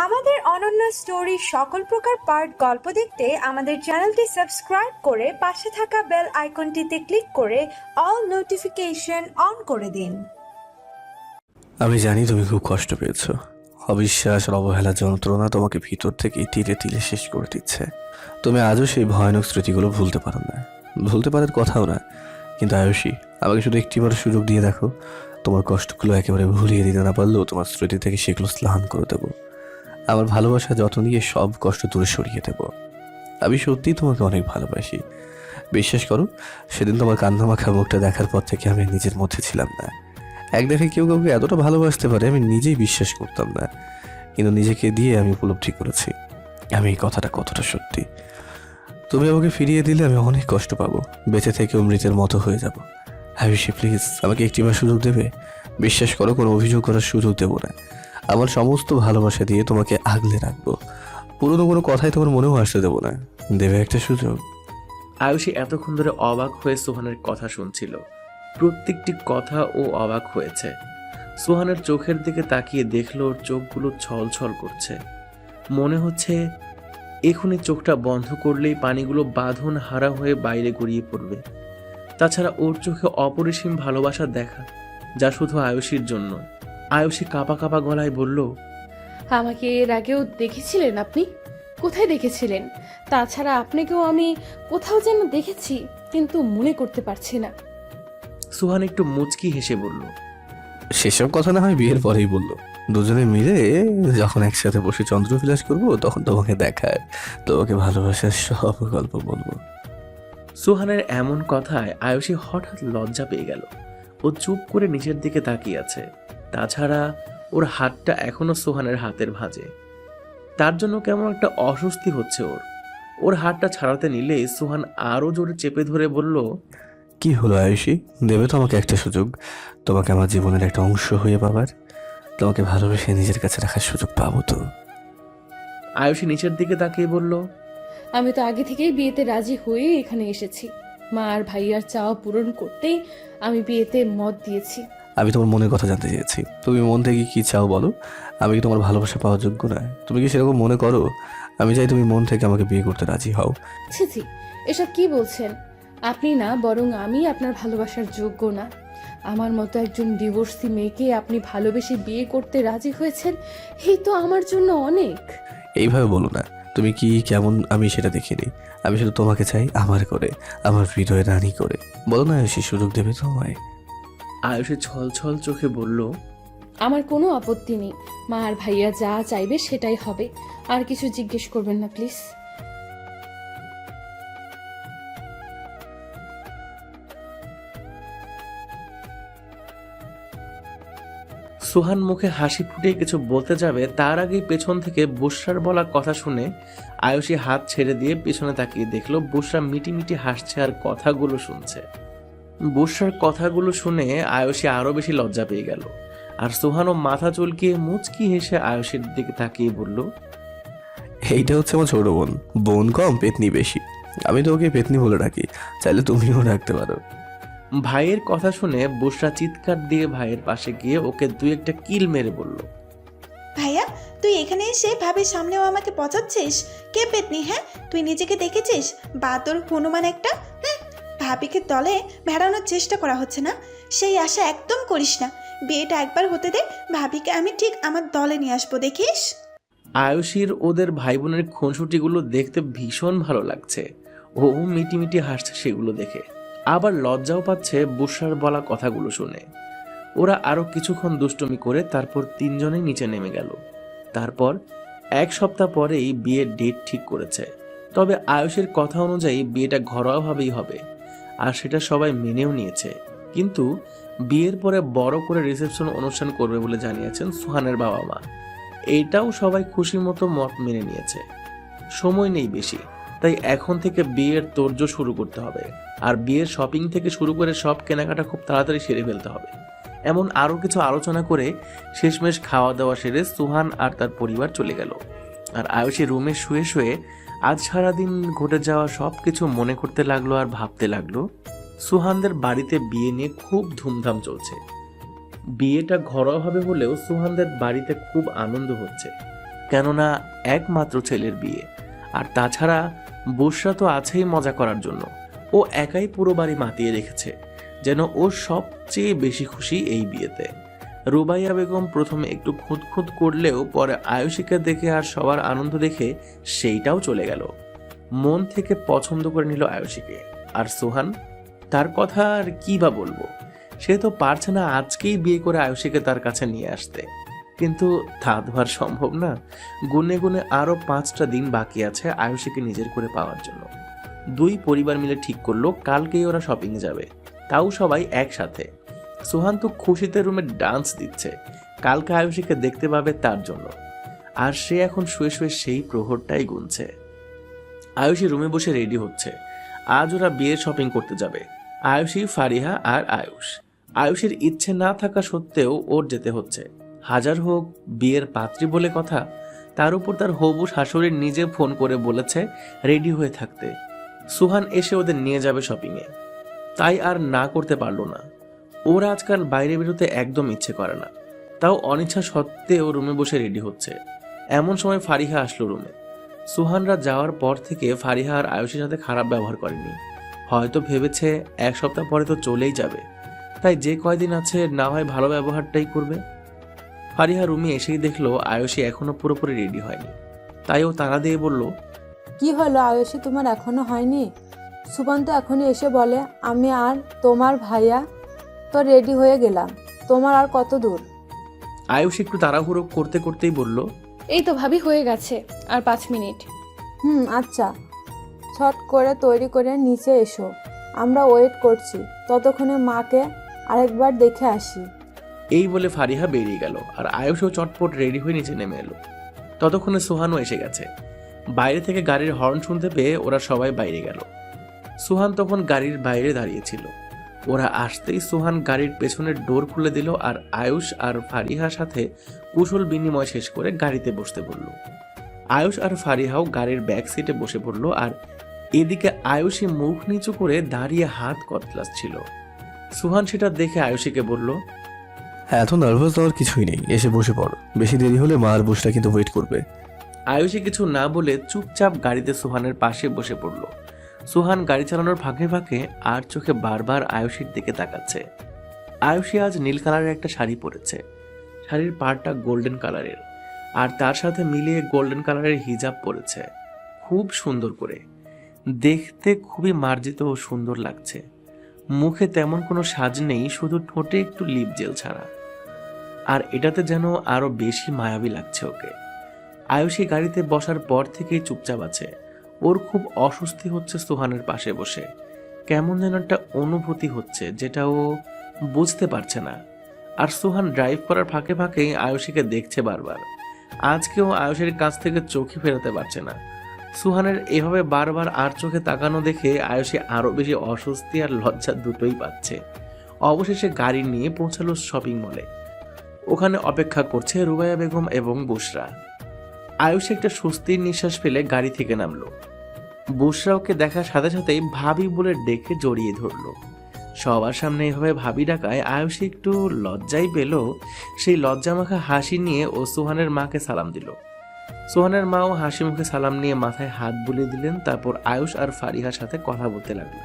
আমাদের অনন্য স্টোরি সকল প্রকার পার্ট গল্প দেখতে আমাদের চ্যানেলটি সাবস্ক্রাইব করে পাশে থাকা বেল আইকনটিতে ক্লিক করে অল নোটিফিকেশন অন করে দিন। আমি জানি তুমি খুব কষ্ট পেয়েছো। অবিশ্বাস আর অবহেলা যন্ত্রণা তোমাকে ভিতর থেকে তিলে তিলে শেষ করে দিচ্ছে। তুমি আজও সেই ভয়ানক স্মৃতিগুলো ভুলতে পারো না, ভুলতে পারার কথাও না। কিন্তু আয়ুষী, আমাকে শুধু একটিবার সুযোগ দিয়ে দেখো। তোমার কষ্টগুলো একেবারে ভুলিয়ে দিতে না পারলেও তোমার স্মৃতি থেকে সেগুলো স্নান করে দেবো। আমার ভালোবাসা যত্ন নিয়ে সব কষ্ট দূরে সরিয়ে দেবো। আমি সত্যিই তোমাকে অনেক ভালোবাসি। বিশ্বাস করো, সেদিন তোমার কান্না মাখা মুখটা দেখার পর থেকে আমি নিজের মধ্যে ছিলাম না। এক দেখে কেউ কাউকে এতটা ভালোবাসতে পারে আমি নিজেই বিশ্বাস করতাম না, কিন্তু নিজেকে দিয়ে আমি উপলব্ধি করেছি আমি এই কথাটা কতটা সত্যি। তুমি আমাকে ফিরিয়ে দিলে আমি অনেক কষ্ট পাবো, বেঁচে থেকেও মৃতের মতো হয়ে যাব। আয়ুষী, প্লিজ আমাকে একটিবার সুযোগ দেবে? বিশ্বাস করো, কোনো অভিযোগ করার সুযোগ দেবো না। আমার সমস্ত ভালোবাসা দিয়ে তোমাকে আগলে রাখবো। পুরনো কোনো কথাই তোমার মনেও আসতে দেবো না। দেবে একটা সুযোগ? আয়ুষী এতক্ষণ ধরে অবাক হয়ে সোহানের কথা শুনছিল। প্রত্যেকটি কথা ও অবাক হয়েছে। সোহানের চোখের দিকে তাকিয়ে দেখলো ওর চোখগুলো ছলছল করছে। মনে হচ্ছে এখনই চোখটা বন্ধ করলেই পানিগুলো বাঁধন হারা হয়ে বাইরে গড়িয়ে পড়বে। তাছাড়া ওর চোখে অপরিসীম ভালোবাসা দেখা, যা শুধু আয়ুষীর জন্য। আয়ুষী কাঁপা কাঁপা গলায় বলল, আমাকে এর আগেও দেখেছিলেন আপনি? কোথায় দেখেছিলেন? তাছাড়া আপনাকেও আমি কোথাও যেন দেখেছি, কিন্তু মনে করতে পারছি না। সোহান একটু মুচকি হেসে বলল, সেসব কথা না হয় বিয়ের পরেই বললো। দুজনে মিলে যখন একসাথে বসে চন্দ্রবিলাস করবো তখন তোমাকে দেখায়, তোমাকে ভালোবাসার সব গল্প বলবো। সোহানের এমন কথায় আয়ুষী হঠাৎ লজ্জা পেয়ে গেল। ও চুপ করে নিচের দিকে তাকিয়ে আছে। তাছাড়া ওর হাতটা এখনো সোহানের হাতের ভাঁজে। তার জন্য কেমন একটা অস্বস্তি হচ্ছে ওর। ওর হাতটা ছাড়াতে নিলে সোহান আরো জোরে চেপে ধরে বলল, কি হলো আয়ুষী, দেবে তো আমাকে একটা সুযোগ? তোমাকে আমার জীবনের একটা অংশ হয়ে পাবার, তোমাকে ভালোবেসে নিজের কাছে রাখার সুযোগ পাবো তো? আয়ুষী নিচের দিকে তাকিয়ে বলল, আমি তো আগে থেকেই বিয়েতে রাজি হয়ে এখানে এসেছি। মা আর ভাইয়ার চাওয়া পূরণ করতেই আমি বিয়েতে মত দিয়েছি। আমি তোমার মনের কথা জানতে চেয়েছি। তুমি মন থেকে কি চাও বলো? আমি কি তোমার ভালোবাসা পাওয়ার যোগ্য না? তুমি কি সেরকম মনে করো? আমি চাই তুমি মন থেকে আমাকে বিয়ে করতে রাজি হও। ছি ছি, এসব কি বলছেন? আপনি না, বরং আমি আপনার ভালোবাসার যোগ্য না। আমার মতো একজন ডিভোর্সি মেয়েকে আপনি ভালোবেসে বিয়ে করতে রাজি হয়েছেন, এই তো আমার জন্য অনেক। এইভাবে বলো না। তুমি কি কেমন আমি সেটা দেখিনি। আমি শুধু তোমাকে চাই আমার করে, আমার হৃদয়ে রানী করে। বলো না আয়ুষী, সুযোগ দেবে তোমায়? আয়ুষী ছল ছল চোখে বলল, আমার কোনো আপত্তি নেই। মা আর ভাইয়া যা চাইবে সেটাই হবে। আর কিছু জিজ্ঞেস করবেন না প্লিজ। সোহান মুখে হাসি ফুটিয়ে কিছু বলতে যাবে, তার আগেই পেছন থেকে বুশরার বলা কথা শুনে আয়ুষী হাত ছেড়ে দিয়ে পেছনে তাকিয়ে দেখলো বুশরা মিটি মিটি হাসছে আর কথাগুলো শুনছে। বুশরার কথাগুলো শুনে আয়ুষী আরো বেশি লজ্জা পেয়ে গেল। আর সোহানও মাথা চুলকিয়ে মুচকি হেসে আয়ুষীর দিকে তাকিয়ে বলল, এইটা হচ্ছে আমার ছোট বোন। বোন কম, পেতনি বেশি। আমি তো ওকে পেতনি বলে ডাকি, চাইলে তুমিও ডাকতে পারো। ভাইয়ের কথা শুনে বুশরা চিৎকার দিয়ে ভাইয়ের পাশে গিয়ে ওকে দুই একটা কিল মেরে বলল, ভাইয়া, তুই এখানে এসে ভাবির সামনেও আমাকে পচাচ্ছিস? কে পেতনি? হ্যাঁ, তুই নিজেকে দেখেছিস? বা তোর হনুমান একটা। ভাবিকে দলে ভেড়ানোর চেষ্টা করা হচ্ছে না, সেই আশা একদম করিস না। বিয়েটা একবার হতে দে, ভাবিকে আমি ঠিক আমার দলে নিয়ে আসবো, দেখিস। আয়ুষীর ওদের ভাই বোনের খুনসুটিগুলো দেখতে ভীষণ ভালো লাগছে। ও মিটিমিটি হাসছে সেগুলো দেখে, আবার লজ্জাও পাচ্ছে বুশরার বলা কথাগুলো শুনে। ওরা আরো কিছুক্ষণ দুষ্টুমি করে তারপর তিনজনেই নিচে নেমে গেল। তারপর এক সপ্তাহ পরেই বিয়ের ডেট ঠিক করেছে। তবে আয়ুষের কথা অনুযায়ী বিয়েটা ঘরোয়াভাবেই হবে, আর সেটা সবাই মেনেও নিয়েছে। কিন্তু বিয়ের পরে বড় করে রিসেপশন অনুষ্ঠান করবে বলে জানিয়েছেন সোহানের বাবা মা। এটাও সবাই খুশি মতো মত মেনে নিয়েছে। সময় নেই বেশি, তাই এখন থেকে বিয়ের তোড়জোড় শুরু করতে হবে। আর বিয়ের শপিং থেকে শুরু করে সব কেনাকাটা খুব তাড়াতাড়ি সেরে ফেলতে হবে। এমন আরো কিছু আলোচনা করে শেষমেশ খাওয়া দাওয়া সেরে সুহান আর তার পরিবার চলে গেল। আর আয়ুষী রুমে শুয়ে শুয়ে আজ সারাদিন ঘটে যাওয়া সবকিছু মনে করতে লাগলো আর ভাবতে লাগলো। সুহানদের বাড়িতে বিয়ে নিয়ে খুব ধুমধাম চলছে। বিয়েটা ঘরোয়াভাবে হলেও সুহানদের বাড়িতে খুব আনন্দ হচ্ছে, কেননা একমাত্র ছেলের বিয়ে। আর তাছাড়া বুশরা তো আছেই মজা করার জন্য। ও একাই পুরো বাড়ি মাতিয়ে রেখেছে, যেন ও সবচেয়ে বেশি খুশি এই বিয়েতে। রুবাইয়া বেগম প্রথমে একটু খুঁতখুঁত করলেও পরে আয়ুষীকে দেখে আর সবার আনন্দ দেখে সেইটাও চলে গেল। মন থেকে পছন্দ করে নিল আয়ুষীকে। আর সুহান, তার কথা আর কি বা বলবো, সে তো পারছে না আজকেই বিয়ে করে আয়ুষীকে তার কাছে নিয়ে আসতে। কিন্তু তা তো আর সম্ভব না। গুনে গুনে আরো 5টা দিন বাকি আছে আয়ুষীকে নিজের করে পাওয়ার জন্য। দুই পরিবার মিলে ঠিক করলো কালকেই ওরা শপিং এ যাবে, তাও সবাই একসাথে। সুহান তো খুশিতে রুমে ডান্স দিচ্ছে, কালকে আয়ুষীকে দেখতে পাবে তার জন্য। আর সে এখন শুয়ে শুয়ে সেই প্রহরটাই গুনছে। আয়ুষী রুমে বসে রেডি হচ্ছে। আজ ওরা বিয়ের শপিং করতে যাবে, আয়ুষী, ফারিহা আর আয়ুষ। আয়ুষের ইচ্ছে না থাকা সত্ত্বেও ওর যেতে হচ্ছে। হাজার হোক বিয়ের পাত্রী বলে কথা, তার উপর তার হবু শাশুড়ি নিজে ফোন করে বলেছে রেডি হয়ে থাকতে। সুহান এসে ওদের নিয়ে যাবে শপিংয়ে, তাই আর না করতে পারলো না। ওর আজকাল বাইরে বেরোতে একদম ইচ্ছে করে না, তাও অনিচ্ছা সত্ত্বেও রুমে বসে রেডি হচ্ছে। এমন সময় ফারিহা আসলো রুমে। সুহানরা যাওয়ার পর থেকে ফারিহা আর আয়ুষের সাথে খারাপ ব্যবহার করেনি। হয়তো ভেবেছে 1 সপ্তাহ পরে তো চলেই যাবে, তাই যে কয়দিন আছে না হয় ভালো ব্যবহারটাই করবে। ফারিহা রুমে এসেই দেখলো আয়ুষী এখনো পুরোপুরি রেডি হয়নি, তাই ও তাড়া দিয়ে বলল, কি হলো আয়ুষী, তোমার এখনো হয়নি? সুবন্ত এখনই এসে বলে আমি আর তোমার ভাইয়া তো রেডি হয়ে গেলাম, তোমার আর কত দূর? আয়ুষ একটু তাড়াহুড়ো করতে করতেই বলল, এই তো ভাবি হয়ে গেছে, আর 5 মিনিট। আচ্ছা, ছট করে তৈরি করে নিচে এসো, আমরা ওয়েট করছি, ততক্ষণে মাকে আরেকবার দেখে আসি। এই বলে ফারিহা বেরিয়ে গেল আর আয়ুষও চটপট রেডি হয়ে নিচে নেমে এলো। ততক্ষণে সুহানও এসে গেছে। বাইরে থেকে গাড়ির হর্ন শুনতে পেয়ে ওরা সবাই বাইরে গেল। সুহান তখন গাড়ির বাইরে দাঁড়িয়েছিল। ওরা আসতেই সুহান গাড়ির পেছনের ডোর খুলে দিল আর আয়ুষ আর ফারিহার সাথে কুশল বিনিময় শেষ করে গাড়িতে বসতে বলল। আয়ুষ আর ফারিহাও গাড়ির ব্যাক সিটে বসে পড়ল আর এদিকে আয়ুষী মুখ নিচু করে দাঁড়িয়ে হাত কতলাচ্ছিল। সুহান সেটা দেখে আয়ুষীকে বলল, এত নার্ভাস হওয়ার কিছুই নেই, এসে বসে পড়ো, বেশি দেরি হলে মা আর বুশরা কিন্তু ওয়েট করবে। আয়ুষী কিছু না বলে চুপচাপ গাড়িতে সুহানের পাশে বসে পড়ল। সুহান গাড়ি চালানোর ফাঁকে ফাঁকে আর চোখে বারবার আয়ুষীর দিকে তাকাচ্ছে। আয়ুষী আজ নীল কালারের একটা শাড়ি পরেছে, শাড়ির পাড়টা গোল্ডেন কালারের, আর তার সাথে মিলিয়ে গোল্ডেন কালারের হিজাব পরেছে খুব সুন্দর করে। দেখতে খুবই মার্জিত ও সুন্দর লাগছে। মুখে তেমন কোনো সাজ নেই, শুধু ঠোঁটে একটু লিপ জেল ছাড়া, আর এটাতে যেন আরো বেশি মায়াবী লাগছে ওকে। আয়ুষী গাড়িতে বসার পর থেকেই চুপচাপ আছে। ওর খুব অস্বস্তি হচ্ছে সুহানের পাশে বসে, কেমন যেন একটা অনুভূতি হচ্ছে যেটা ও বুঝতে পারছে না। আর সুহান ড্রাইভ করার ফাঁকে ফাঁকে আয়ুষীকে দেখছে বারবার। আজকেও আয়ুষের কাছ থেকে চোখই ফেরাতে পারছে না। সুহানের এভাবে বারবার আর চোখে তাকানো দেখে আয়ুষী আরো বেশি অস্বস্তি আর লজ্জা দুটোই পাচ্ছে। অবশেষে গাড়ি নিয়ে পৌঁছালো শপিং মলে। ওখানে অপেক্ষা করছে রুবাইয়া বেগম এবং বুশরা। আয়ুষী একটা স্বস্তির নিঃশ্বাস ফেলে গাড়ি থেকে নামলো। বুশরা ওকে দেখার সাথে সাথেই ভাবি বলে ডেকে জড়িয়ে ধরলো। সবার সামনে এভাবে ভাবি ডাকায় আয়ুষী একটু লজ্জাই পেল। সেই লজ্জামাখা হাসি নিয়ে ও সুহানের মাকে সালাম দিল। সুহানের মাও হাসি মুখে সালাম নিয়ে মাথায় হাত বুলিয়ে দিলেন। তারপর আয়ুষ আর ফারিহার সাথে কথা বলতে লাগলো।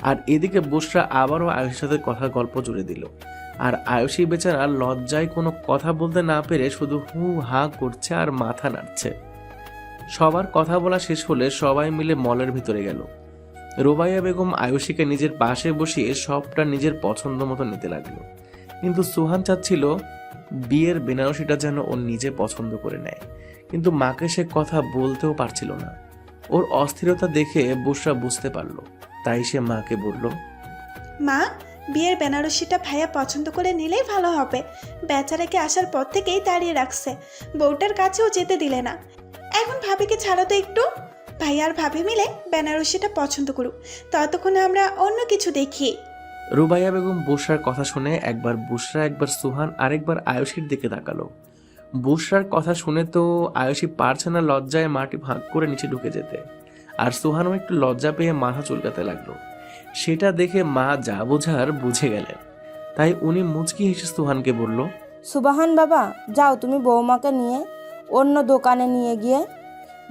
আর এদিকে বুশরা আবারও আয়ুষের সাথে কথা গল্প জুড়ে দিল। আর আয়ুষী বেচারা লজ্জায় কোনো কথা বলতে না পেরে শুধু হু হা করছে আর মাথা নাড়ছে। সবার কথা বলা শেষ হলে সবাই মিলে মলের ভিতরে গেল। রুবাইয়া বেগম আয়ুষীকে নিজের পাশে বসিয়ে সবটা নিজের পছন্দ মতো নিতে লাগলো। কিন্তু সুহান চাচ্ছিল বিয়ের বেনারসিটা যেন ও নিজে পছন্দ করে নেয়, কিন্তু মাকে সে কথা বলতেও পারছিল না। ওর অস্থিরতা দেখে বুশরা বুঝতে পারলো, তাই সে মাকে বলল, মা, বিয়ের বেনারসিটা ভাইয়া পছন্দ করে নিলেই ভালো হবে। বেচারাকে আসার পর থেকেই দাঁড়িয়ে রাখছে, বউটার কাছেও যেতে দিলে না। এখন ভাবিকে ছাড়ো তো একটু, ভাইয়া আর ভাবি মিলে বেনারসিটা পছন্দ করুক, ততক্ষণে আমরা অন্য কিছু দেখি। রুবাইয়া বেগম বুশরার কথা শুনে একবার বুশরা, একবার সুহান, আরেকবার আয়ুষীর দিকে তাকালো। বুশরার কথা শুনে তো আয়ুষী পারছে না লজ্জায় মাটি ভাগ করে নিচে ঢুকে যেতে, আর সুহানও একটু লজ্জা পেয়ে মাথা চুলকাতে লাগলো। সেটা দেখে মা যা বোঝার বুঝে গেলেন। তাই উনি মুচকি হেসে সুহানকে বলল, সুবাহান বাবা, যাও তুমি বৌমাকে নিয়ে অন্য দোকানে নিয়ে গিয়ে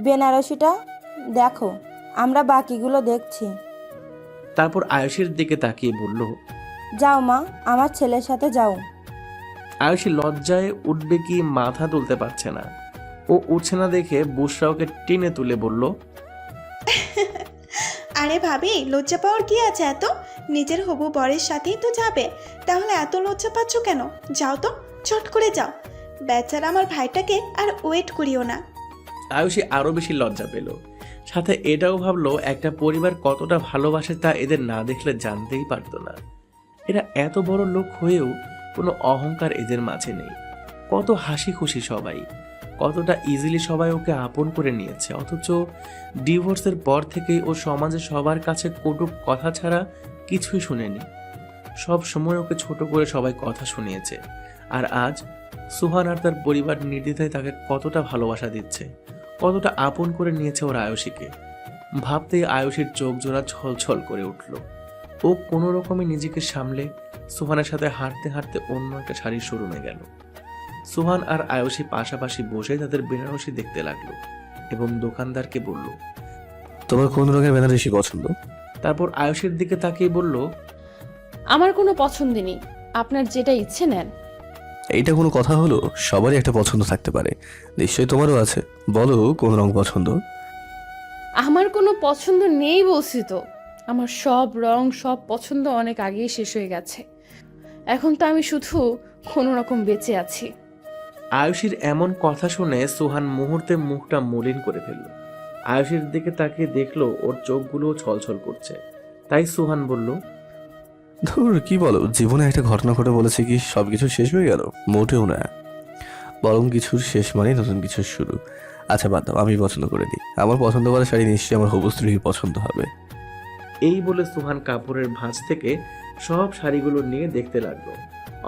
বেনারসিটা দেখো, আমরা বাকিগুলো দেখছি। তারপর আয়ুষের দিকে তাকিয়ে বলল, যাও মা, আমার ছেলের সাথে যাও। আয়ুষী লজ্জায় উঠবে কি মাথা তুলতে পারছে না। ও উঠছে না দেখে বুশরা ওকে টেনে তুলে বলল, আরে ভাবি, লজ্জা পাওয়ার কি আছে এত? নিজের হবু বরের সাথেই তো যাবে, তাহলে এত লজ্জা পাচ্ছ কেন? যাও তো, চট করে যাও। বেচারা আমার ভাইটাকে আর ওয়েট করিও না। আয়ুষী আরো বেশি লজ্জা পেল, সাথে এটাও ভাবলো একটা পরিবার কতটা ভালোবাসে তা এদের না দেখলে জানতেই পারতো না। এরা এত বড় লোক হয়েও কোনো অহংকার এদের মাঝে নেই। কত হাসি খুশি সবাই, কতটা ইজিলি সবাই ওকে আপন করে নিয়েছে। অথচ ডিভোর্সের পর থেকেই ও সমাজে সবার কাছে কটু কথা ছাড়া কিছুই শুনেনি। সব সময় ওকে ছোট করে সবাই কথা শুনিয়েছে। আর আজ সুহান আর তার পরিবার নির্দ্বিধায় তাকে কতটা ভালোবাসা দিচ্ছে, কতটা আপন করে নিয়েছে ওর আয়ুষীকে। ভাবতেই আয়ুষীর চোখ জোড়া ছলছল করে উঠল। ও কোনো রকমে নিজেকে সামলে সুহানের সাথে হাঁটতে হাঁটতে অন্য একটা শাড়ির শোরুমে গেল। সুহান আর আয়ুষী পাশাপাশি বসে তাদের বেনারসি দেখতে লাগলো এবং দোকানদারকে বলল, তোমার কোন রঙের বেনারসি পছন্দ? তারপর আয়ুষীর দিকে তাকিয়ে বলল, আমার কোনো পছন্দ নেই, আপনার যেটা ইচ্ছে নেন। এইটা কোনো কথা হলো? সবারই একটা পছন্দ থাকতে পারে, নিশ্চয়ই তোমারও আছে। বলো কোন রং পছন্দ? আমার কোনো পছন্দ নেই বলছি তো। আমার সব রং, সব পছন্দ অনেক আগেই শেষ হয়ে গেছে। এখন তো আমি শুধু কোনো রকম বেঁচে আছি। আয়ুষীর এমন কথা শুনে সুহান মুহূর্তে মুখটা মলিন করে ফেলল। আয়ুষীর দিকে তাকিয়ে দেখলো ওর চোখগুলো ছলছল করছে। তাই সুহান বলল, ধুর, কি বলো, জীবনে একটা ঘটনা ঘটে বলেছে কি সবকিছু শেষ হয়ে গেল? মোটেও না, বরং কিছুর শেষ মানে নতুন কিছুর শুরু। আচ্ছা বাদ দাও, আমি পছন্দ করে দিই। আমার পছন্দ করা শাড়ি নিশ্চয়ই আমার হবু স্ত্রীর পছন্দ হবে। এই বলে সুহান কাপড়ের ভাঁজ থেকে সব শাড়িগুলো নিয়ে দেখতে লাগলো।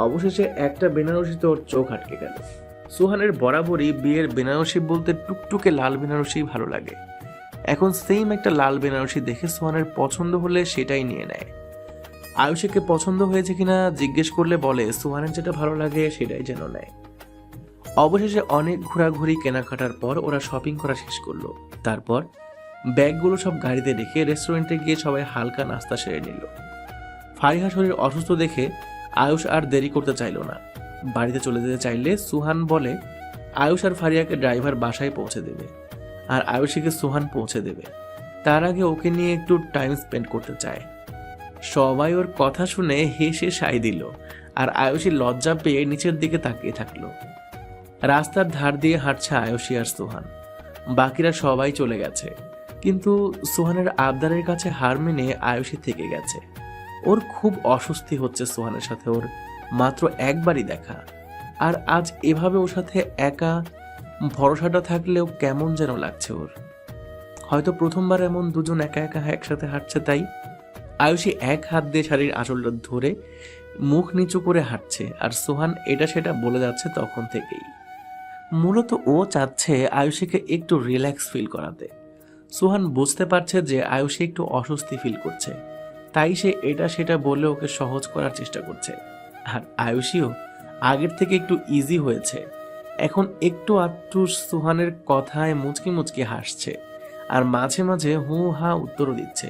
অবশেষে একটা বেনারসিতে ওর চোখ আটকে গেল। সুহানের বরাবরই বিয়ের বেনারসি বলতে টুকটুকে লাল বেনারসি ভালো লাগে। এখন সেম একটা লাল বেনারসি দেখে সুহানের পছন্দ হলে সেটাই নিয়ে নেয়। আয়ুষীকে পছন্দ হয়েছে কিনা জিজ্ঞেস করলে বলে সুহানের যেটা ভালো লাগে সেটাই যেন নেয়। অবশেষে অনেক ঘোরাঘুরি কেনাকাটার পর ওরা শপিং করা শেষ করলো। তারপর ব্যাগগুলো সব গাড়িতে রেখে রেস্টুরেন্টে গিয়ে সবাই হালকা নাস্তা সেরে নিল। ফারিহা শরীর অসুস্থ দেখে আয়ুষ আর দেরি করতে চাইল না। বাড়িতে চলে যেতে চাইলে সুহান বলে আয়ুষ আর ফারিয়াকে ড্রাইভার বাসায় পৌঁছে দেবে, আর আয়ুষীকে সুহান পৌঁছে দেবে। তার আগে ওকে নিয়ে একটু টাইম স্পেন্ড করতে চায়। সবাই ওর কথা শুনে হেসে সায় দিল, আর আয়ুষী লজ্জা পেয়ে নিচের দিকে তাকিয়ে থাকলো। রাস্তার ধার দিয়ে হাঁটছে আয়ুষী আর সুহান। বাকিরা সবাই চলে গেছে, কিন্তু সুহানের আবদারের কাছে হার মেনে আয়ুষী থেকে গেছে। ওর খুব অস্বস্তি হচ্ছে সুহানের সাথে ওর মাত্র একবারই দেখা, আর আজ এভাবে ওর সাথে একা। ভরসাটা থাকলেও কেমন যেন লাগছে ওর। হয়তো প্রথমবার এমন দুজন একা একা একসাথে হাঁটছে তাই। আয়ুষী এক হাত দিয়ে শাড়ির আঁচলটা ধরে মুখ নিচু করে হাঁটছে, আর সুহান এটা সেটা বলে যাচ্ছে তখন থেকেই। মূলত ও চাচ্ছে আয়ুষীকে একটু রিল্যাক্স ফিল করাতে। সুহান বুঝতে পারছে যে আয়ুষী একটু অস্বস্তি ফিল করছে, তাই সে এটা সেটা বলে ওকে সহজ করার চেষ্টা করছে। আর আয়ুষীও আগের থেকে একটু ইজি হয়েছে। এখন একটু আধটু সুহানের কথায় মুচকি মুচকি হাসছে, আর মাঝে মাঝে হু হা উত্তরও দিচ্ছে।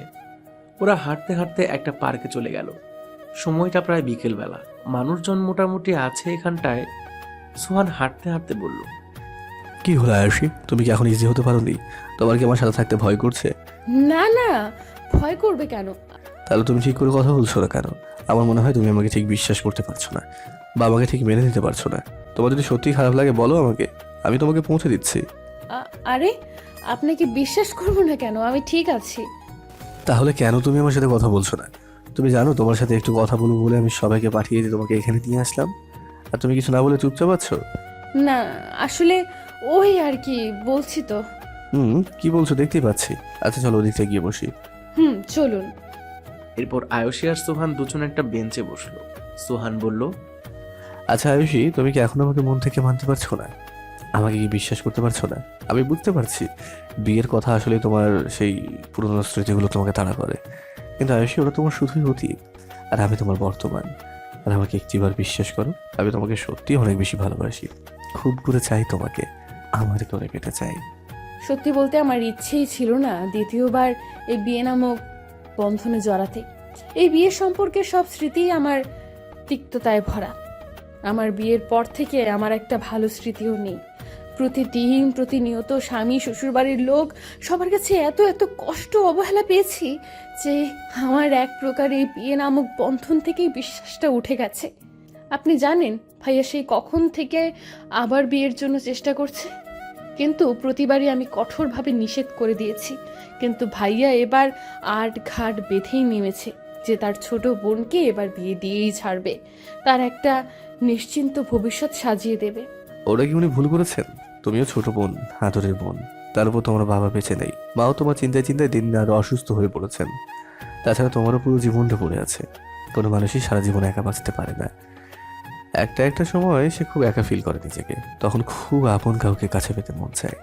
ওরা হাঁটতে হাঁটতে একটা পার্কে চলে গেল। সময়টা প্রায় বিকেলবেলা, মানুষজন মোটামুটি আছে এখানটায়। সুহান হাঁটতে হাঁটতে বলল, কি হলো আয়ুষী, তুমি কি এখন ইজি হতে পারোনি? তোমার কি আমার সাথে থাকতে ভয় করছে? না না, ভয় করবে কেন? তাহলে তুমি ঠিক করে কথা বলছো না কেন? আমার মনে হয় তুমি আমাকে ঠিক বিশ্বাস করতে পারছো না, বা আমাকে ঠিক মেনে নিতে পারছো না। তোমার যদি সত্যি খারাপ লাগে বলো আমাকে, আমি তোমাকে পৌঁছে দিচ্ছি। আরে আপনাকে বিশ্বাস করবো না কেন? আমি ঠিক আছি। তাহলে কেন তুমি আমার সাথে কথা বলছো না? তুমি জানো তোমার সাথে একটু কথা বলবো বলে আমি সবাইকে পাঠিয়ে দিয়ে তোমাকে এখানে নিয়ে আসলাম, আর তুমি কিছু না বলে চুপচাপ আছো। না আসলে ওই আর কি বলছি তো। কি বলছো দেখতেই পাচ্ছি। আচ্ছা চলো ওদিকটা গিয়ে বসি। চলুন। এরপর আয়ুষী আর সুহান দুজন একটা বেঞ্চে বসলো। সুহান বলল, আচ্ছা আয়ুষী, তুমি কি এখন আমাকে মন থেকে মানতে পারছো না? আমাকে কি বিশ্বাস করতে পারছো না? আমি বুঝতে পারছি বিয়ের কথা আসলে তোমার সেই পুরনো স্মৃতিগুলো তোমাকে তাড়া করে, কিন্তু আয়ুষী ওরা তোমার শুধুই অতীত, আর আমি তোমার বর্তমান। আর আমাকে একটিবার বিশ্বাস করো, আমি তোমাকে সত্যি অনেক বেশি ভালোবাসি। খুব করে চাই তোমাকে আমার করে পেতে চাই। সত্যি বলতে আমার ইচ্ছেই ছিল না দ্বিতীয়বার এই বিয়ে নামক বন্ধনে জড়াতে। এই বিয়ের সম্পর্কের সব স্মৃতি আমার তিক্ততায় ভরা। আমার বিয়ের পর থেকে আমার একটা ভালো স্মৃতিও নেই। প্রতিনিয়ত স্বামী, শ্বশুরবাড়ির লোক সবার কাছে এত এত কষ্ট, অবহেলা পেয়েছি যে আমার এক প্রকার এই বিয়ে নামক বন্ধন থেকেই বিশ্বাসটা উঠে গেছে। আপনি জানেন ভাইয়া সেই কখন থেকে আবার বিয়ের জন্য চেষ্টা করছে, কিন্তু প্রতিবারই আমি কঠোরভাবে নিষেধ করে দিয়েছি। কিন্তু ভাইয়া এবার আট ঘাট বেঁধেই নেমেছে যে তার ছোট বোনকে এবার বিয়ে দিয়েই ছাড়বে, তার একটা নিশ্চিন্ত ভবিষ্যৎ সাজিয়ে দেবে। ওরা কি উনি ভুল করেছেন? তুমিও ছোট বোন, আদরের বোন, তার উপর তোমার বাবা বেঁচে নেই, মাও তোমার চিন্তায় চিন্তায় দিন আরো অসুস্থ হয়ে পড়েছেন। তাছাড়া তোমারও পুরো জীবনটা পড়ে আছে। কোনো মানুষই সারা জীবন একা বাঁচতে পারে না। একটা সময় সে খুব একা ফিল করে নিজেকে, তখন খুব আপন কাউকে কাছে পেতে মন চায়,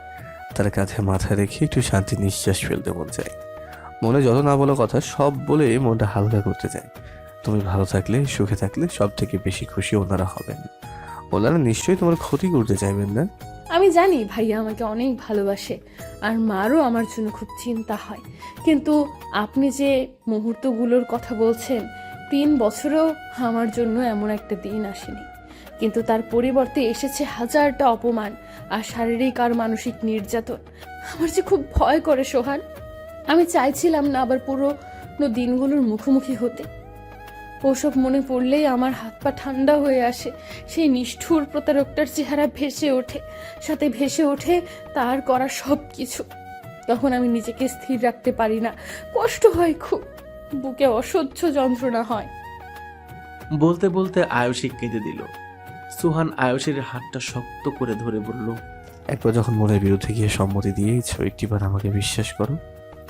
তার কাঁধে মাথা রেখে একটু শান্তি নিঃশ্বাস ফেলতে মন চায়। মনে যত না বলা কথা সব বলে মনটা হালকা করতে চায়। তুমি ভালো থাকলে, সুখে থাকলে সব থেকে বেশি খুশি ওনারা হবেন। ওনারা নিশ্চয়ই তোমার ক্ষতি করতে চাইবেন না। আমি জানি ভাইয়া আমাকে অনেক ভালোবাসে, আর মারও আমার জন্য খুব চিন্তা হয়। কিন্তু আপনি যে মুহূর্তগুলোর কথা বলছেন, 3 বছরেও আমার জন্য এমন একটা দিন আসেনি, কিন্তু তার পরিবর্তে এসেছে হাজারটা অপমান আর শারীরিক আর মানসিক নির্যাতন। আমার যে খুব ভয় করে সোহান। আমি চাইছিলাম না আবার পুরোনো দিনগুলোর মুখোমুখি হতে। ওসব মনে পড়লেই আমার হাত পা ঠান্ডা হয়ে আসে। সেই নিষ্ঠুর প্রতারকটার চেহারা ভেসে ওঠে, সাথে ভেসে ওঠে তার করা সব কিছু। তখন আমি নিজেকে স্থির রাখতে পারি না, কষ্ট হয় খুব, বুকে অসহ্য যন্ত্রণা হয়। বলতে বলতে আয়ুষী কেঁদে দিল। সুহান আয়ুষের হাতটা শক্ত করে ধরে বলল, একবার যখন মনের বিরুদ্ধে গিয়ে সম্মতি দিয়েছ, একটিবার আমাকে বিশ্বাস করো,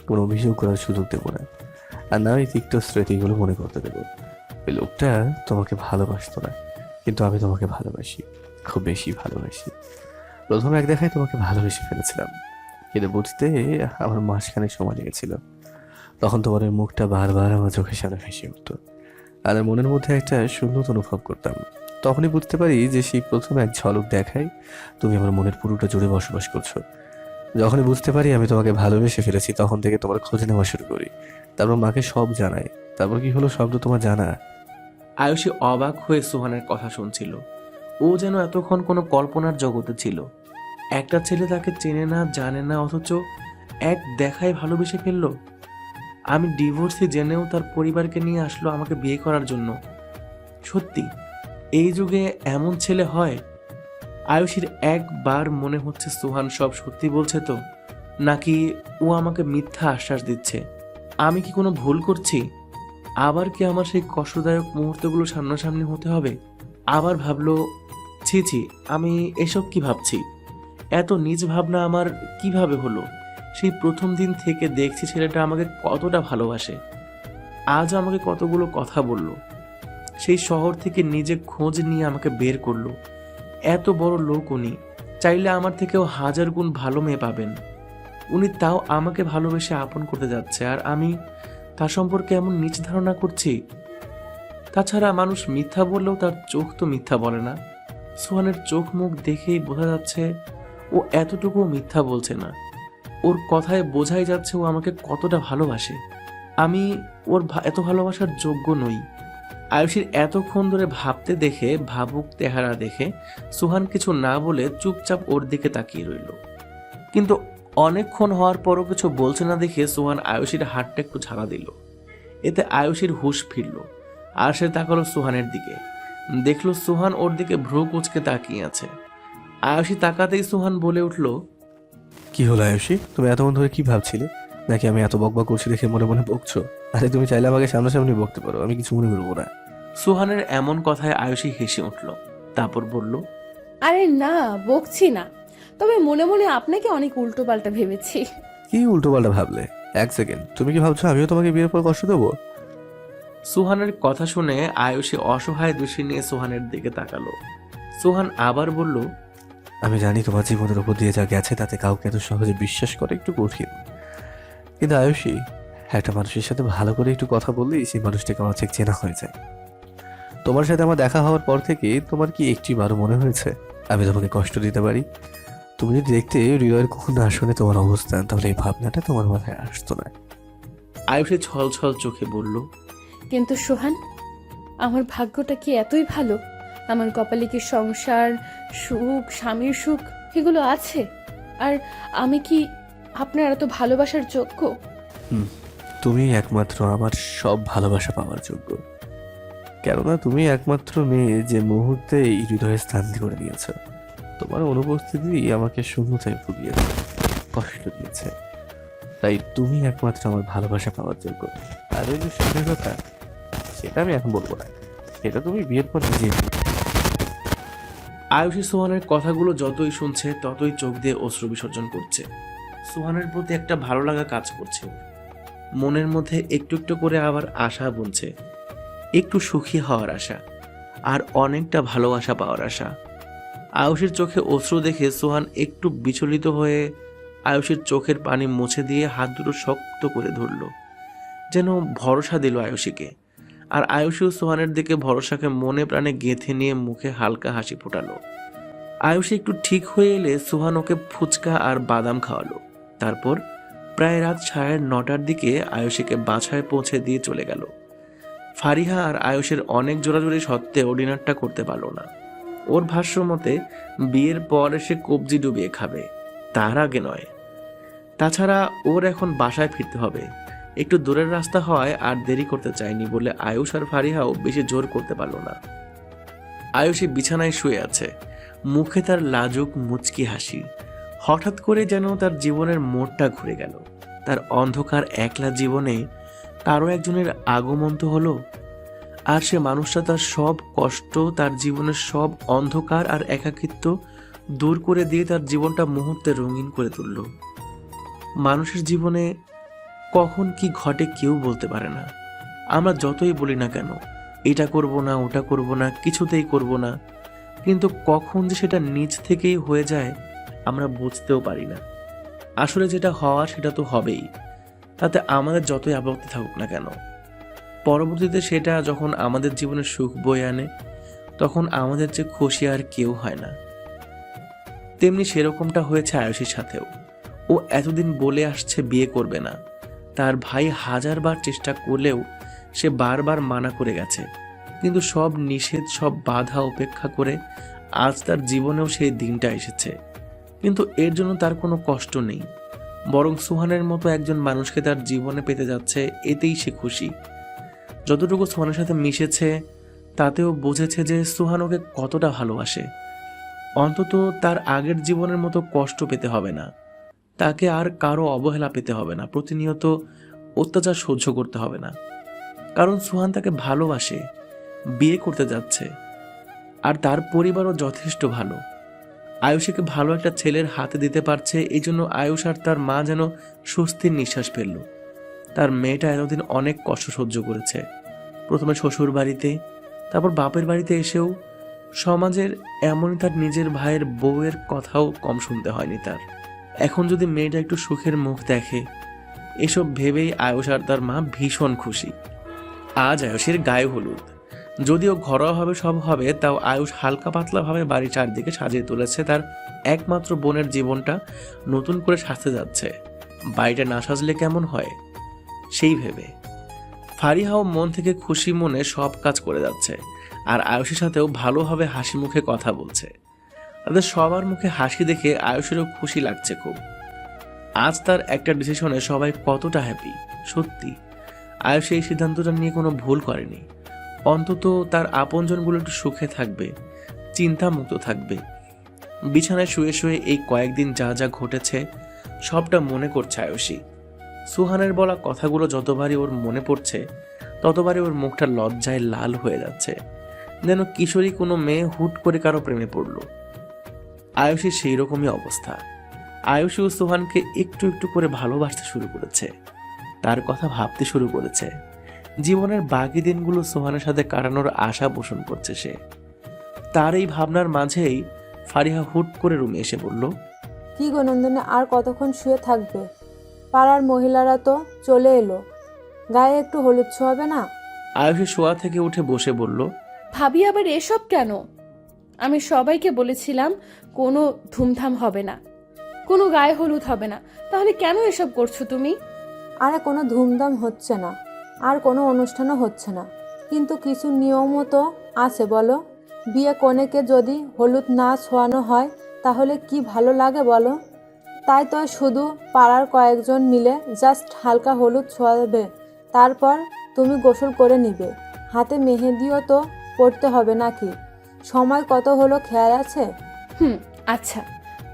কোনো অভিযোগ করার সুযোগ দেবো না। আর না এই তিক্ত স্মৃতিগুলো মনে করতে দেবো। ওই লোকটা তোমাকে ভালোবাসতো না, কিন্তু আমি তোমাকে ভালোবাসি, খুব বেশি ভালোবাসি। প্রথম এক দেখায় তোমাকে ভালোবেসে ফেলেছিলাম, কিন্তু বুঝতে আমার মাসখানেক সময় লেগেছিল। তখন তোমার ওই মুখটা বারবার আমার চোখের সামনে ভেসে উঠতো, আর মনের মধ্যে একটা শূন্যতা অনুভব করতাম। তখনই বুঝতে পারি যে সেই প্রথম এক ঝলক দেখায় তুমি আমার মনের পুরোটা জুড়ে বসবাস করছো। যখনই বুঝতে পারি আমি তোমাকে ভালোবেসে ফেলেছি, তখন থেকে তোমার খোঁজ নেওয়া শুরু করি। তারপর মাকে সব জানাই। তারপর কি হলো সব তো তোমার জানা। আয়ুষী অবাক হয়ে সুহানের কথা শুনছিল। ও যেন এতক্ষণ কোনো কল্পনার জগতে ছিল। একটা ছেলে তাকে চেনে না, জানে না, অথচ এক দেখায় ভালোবেসে ফেললো। আমি ডিভোর্সে জেনেও তার পরিবারকে নিয়ে আসলো আমাকে বিয়ে করার জন্য। সত্যি এই যুগে এমন ছেলে হয়? আয়ুষীর একবার মনে হচ্ছে সুহান সব সত্যি বলছে তো, নাকি ও আমাকে মিথ্যা আশ্বাস দিচ্ছে। আমি কি কোনো ভুল করছি? আবার কি আমার সেই কষ্টদায়ক মুহূর্তগুলো সামনাসামনি হতে হবে? আবার ভাবলো, ছি, আমি এসব কি ভাবছি? এত নিজ ভাবনা আমার কিভাবে হলো? সেই প্রথম দিন থেকে দেখছি ছেলেটা আমাকে কতটা ভালোবাসে। আজও আমাকে কতগুলো কথা বলল। সেই শহর থেকে নিজে খোঁজ নিয়ে আমাকে বের করলো। এত বড় লোক উনি, চাইলে আমার থেকেও 1000 গুণ ভালো মেয়ে পাবেন। উনি তাও আমাকে ভালোবেসে আপন করতে যাচ্ছে, আর আমি তার সম্পর্কে এমন নিচ ধারণা করছি। তাছাড়া মানুষ মিথ্যা বললেও তার চোখ তো মিথ্যা বলে না। সোহানের চোখ মুখ দেখেই বোঝা যাচ্ছে ও এতটুকু মিথ্যা বলছে না। ওর কথায় বোঝাই যাচ্ছে ও আমাকে কতটা ভালোবাসে। আমি ওর এত ভালোবাসার যোগ্য নই। আয়ুষীর এতক্ষণ ধরে ভাবতে দেখে, ভাবুক চেহারা দেখে সোহান কিছু না বলে চুপচাপ ওর দিকে তাকিয়ে রইল। কিন্তু অনেকক্ষণ হওয়ার পরও কিছু বলছে না দেখে সোহান আয়ুষীর হাতটা একটু ঝাড়া দিল। এতে আয়ুষীর হুঁশ ফিরল, আর সে তাকালো সোহানের দিকে। দেখলো সোহান ওর দিকে ভ্রু কুঁচকে তাকিয়ে আছে। আয়ুষী তাকাতেই সোহান বলে উঠল, কি হলো আয়ুষী, তুমি এতক্ষণ ধরে কি ভাবছিলে? নাকি আমি এত বকবক করছি দেখে মনে মনে বকছো? আরে তুমি চাইলে আমাকে সামনাসামনি বকতে পারো, আমি কিছু মনে করবো না। সোহানের এমন কথায় আয়ুষী হেসে উঠল। তারপর বলল, আরে না, বকছি না, তবে মনে মনে আপনাকে অনেক উল্টো পাল্টা ভেবেছি। কি উল্টো পাল্টা ভাবলে? এক সেকেন্ড, তুমি কি ভাবছো আমিও তোমাকে বিয়ের পর কষ্ট দেবো? সোহানের কথা শুনে আয়ুষী অসহায় দৃষ্টি নিয়ে সোহানের দিকে তাকালো। সোহান আবার বলল, আমি জানি তোমার জীবনের উপর দিয়ে যা গেছে তাতে কাউকে এত সহজে বিশ্বাস করা একটু কঠিন, কিন্তু আয়ুষী, একটা মানুষের সাথে ভালো করে একটু কথা বললেই সেই মানুষটাকে আমার ঠিক চেনা হয়ে যায়। তোমার সাথে আমার দেখা হওয়ার পর থেকে তোমার কি একটিবারও মনে হয়েছে আমি তোমাকে কষ্ট দিতে পারি? তুমি যদি দেখতে হৃদয়ের কখনো আসনে তোমার অবস্থান, তাহলে এই ভাবনাটা তোমার মাথায় আসতো না। আয়ুষী ছল ছল চোখে বলল, কিন্তু সোহান, আমার ভাগ্যটা কি এতই ভালো? আমার কপালে কি সংসার, সুখ, স্বামীর সুখ এগুলো আছে? আর আমি কি আপনার এত ভালোবাসার যোগ্য? তুমি একমাত্র আমার সব ভালোবাসা পাওয়ার যোগ্য, কেননা তুমি একমাত্র মেয়ে যে মুহূর্তে এই হৃদয়ে স্থান করে নিয়েছ। তোমার অনুপস্থিতি আমাকে শূন্যতায় ভুগিয়েছে, কষ্ট দিয়েছে, তাই তুমি একমাত্র আমার ভালোবাসা পাওয়ার যোগ্য। আর ওই যে সুখের কথা, সেটা আমি এখন বলবো না, সেটা তুমি বিয়ের পর নিজেই বলবে। আয়ুষী সোহানের কথাগুলো যতই শুনছে ততই চোখ দিয়ে অশ্রু বিসর্জন করছে। সোহানের প্রতি একটা ভালো লাগা কাজ করছে ওর। মনের মধ্যে একটু একটু করে আবার আশা বুনছে, একটু সুখী হওয়ার আশা, আর অনেকটা ভালোবাসা পাওয়ার আশা। আয়ুষীর চোখে অশ্রু দেখে সোহান একটু বিচলিত হয়ে আয়ুষীর চোখের পানি মুছে দিয়ে হাত দুটো শক্ত করে ধরল, যেন ভরসা দিল আয়ুষীকে। আর আয়ুষীও সোহানের দিকে ভরসাকে মনে প্রাণে গেঁথে নিয়ে মুখে হালকা হাসি ফোটালো। আয়ুষী একটু ঠিক হয়ে এলে সোহান ওকে ফুচকা আর বাদাম খাওয়ালো। তারপর প্রায় রাত 9:30টার দিকে আয়ুষীকে বাসায় পৌঁছে দিয়ে চলে গেল। ফারিহা আর আয়ুষের অনেক জোরাজোরি সত্ত্বেও ডিনারটা করতে পারল না। ওর ভাষ্য মতে বিয়ের পর এসে কবজি ডুবিয়ে খাবে, তার আগে নয়। তাছাড়া ওর এখন বাসায় ফিরতে হবে, একটু দূরের রাস্তা হওয়ায় আর দেরি করতে চায়নি বলে আয়ুষ আর ফারিহাও বেশি জোর করতে পারল না। আয়ুষী বিছানায় শুয়ে আছে, মুখে তার লাজুক মুচকি হাসি। হঠাৎ করে যেন তার জীবনের মোড়টা ঘুরে গেল। তার অন্ধকার একলা জীবনে কারো একজনের আগমন তো হলো, আর সে মানুষটা তার সব কষ্ট, তার জীবনের সব অন্ধকার আর একাকিত্ব দূর করে দিয়ে তার জীবনটা মুহূর্তে রঙিন করে তুলল। মানুষের জীবনে কখন কি ঘটে কেউ বলতে পারে না। আমরা যতই বলি না কেন, এটা করব না, ওটা করব না, কিছুতেই করব না, কিন্তু কখন যে সেটা নিজ থেকেই হয়ে যায় আমরা বুঝতেও পারি না। আসলে যেটা হওয়া সেটা তো হবেই, তাতে আমাদের যতই আপত্তি থাকুক না কেন। পরবর্তীতে সেটা যখন আমাদের জীবনে সুখ বয়ে আনে, তখন আমাদের যে খুশি আর কেউ হয় না। তেমনি সেরকমটা হয়েছে আয়ুষীর সাথেও। ও এতদিন বলে আসছে বিয়ে করবে না, তার ভাই 1000বার চেষ্টা করলেও সে বারবার মানা করে গেছে, কিন্তু সব নিষেধ, সব বাধা উপেক্ষা করে আজ তার জীবনেও সেই দিনটা এসেছে। কিন্তু এর জন্য তার কোনো কষ্ট নেই, বরং সুহানের মতো একজন মানুষকে তার জীবনে পেতে যাচ্ছে, এতেই সে খুশি। যতটুকু সুহানের সাথে মিশেছে তাতেও বুঝেছে যে সুহান ওকে কতটা ভালোবাসে। অন্তত তার আগের জীবনের মতো কষ্ট পেতে হবে না, তাকে আর কারো অবহেলা পেতে হবে না, প্রতিনিয়ত অত্যাচার সহ্য করতে হবে না। কারণ সুহান তাকে ভালোবাসে, বিয়ে করতে যাচ্ছে, আর তার পরিবারও যথেষ্ট ভালো। আয়ুষীকে ভালো একটা ছেলের হাতে দিতে পারছে, এই জন্য আয়ুষ আর তার মা যেন স্বস্তির নিঃশ্বাস ফেলল। তার মেয়েটা এতদিন অনেক কষ্ট সহ্য করেছে, প্রথমে শ্বশুর বাড়িতে, তারপর বাপের বাড়িতে এসেও। সমাজের এমনই তার নিজের ভাইয়ের বউয়ের কথাও কম শুনতে হয়নি তার। এখন যদি মেয়েটা একটু সুখের মুখ দেখে, এসব ভেবেই আয়ুষ আর তার মা ভীষণ খুশি। আজ আয়ুষের গায়ে হলুদ, যদিও ঘরোয়াভাবে সব হবে, তাও আয়ুষ হালকা পাতলাভাবে বাড়ির চারদিকে সাজিয়ে তুলেছে। তার একমাত্র বোনের জীবনটা নতুন করে সাজতে যাচ্ছে, বাড়িটা না সাজলে কেমন হয় সেই ভেবে। ফারিহাও মন থেকে খুশি মনে সব কাজ করে যাচ্ছে, আর আয়ুষের সাথেও ভালোভাবে হাসি মুখে কথা বলছে। তাদের সবার মুখে হাসি দেখে আয়ুষেরও খুশি লাগছে খুব। আজ তার একটা ডিসিশনে সবাই কতটা হ্যাপি। সত্যি আয়ুষ এই সিদ্ধান্তটা নিয়ে কোনো ভুল করেনি। অন্তত তার আপনজনগুলো একটু সুখে থাকবে, চিন্তামুক্ত থাকবে। বিছানায় শুয়ে শুয়ে এই কয়েকদিন যা যা ঘটেছে সবটা মনে করছে আয়ুষী। সুহানের বলা কথাগুলো যতবারই ওর মনে পড়ছে, ততবারই ওর মুখটা লজ্জায় লাল হয়ে যাচ্ছে, যেন কিশোরী কোনো মেয়ে হুট করে কারো প্রেমে পড়ল। আয়ুষীর সেই রকমই অবস্থা। আয়ুষী ও সুহানকে একটু একটু করে ভালোবাসতে শুরু করেছে, তার কথা ভাবতে শুরু করেছে। জীবনের বাকি দিনগুলো সুহানের সাথে কাটানোর আশা পোষণ করছে সে। তার এই ভাবনার মাঝেই ফারিহা হুট করে রুমে এসে বলল, কি গো নন্দিনী, আর কতক্ষণ শুয়ে থাকবে? পাড়ার মহিলারা তো চলে এলো, গায়ে একটু হলুদ ছোঁয়াবে না? আয়ুষী শোয়া থেকে উঠে বসে বলল, ভাবি আবার এসব কেন? আমি সবাইকে বলেছিলাম কোনো ধুমধাম হবে না, কোনো গায়ে হলুদ হবে না, তাহলে কেন এসব করছো তুমি? আরে কোনো ধুমধাম হচ্ছে না, আর কোনো অনুষ্ঠানও হচ্ছে না, কিন্তু কিছু নিয়মও তো আছে বলো। বিয়ে কনেকে যদি হলুদ না ছোঁয়ানো হয় তাহলে কি ভালো লাগে বলো? তাই তো শুধু পাড়ার কয়েকজন মিলে জাস্ট হালকা হলুদ ছোঁয়াবে, তারপর তুমি গোসল করে নিবে। হাতে মেহেদিও তো পড়তে হবে নাকি? সময় কত হলো খেয়াল আছে? আচ্ছা,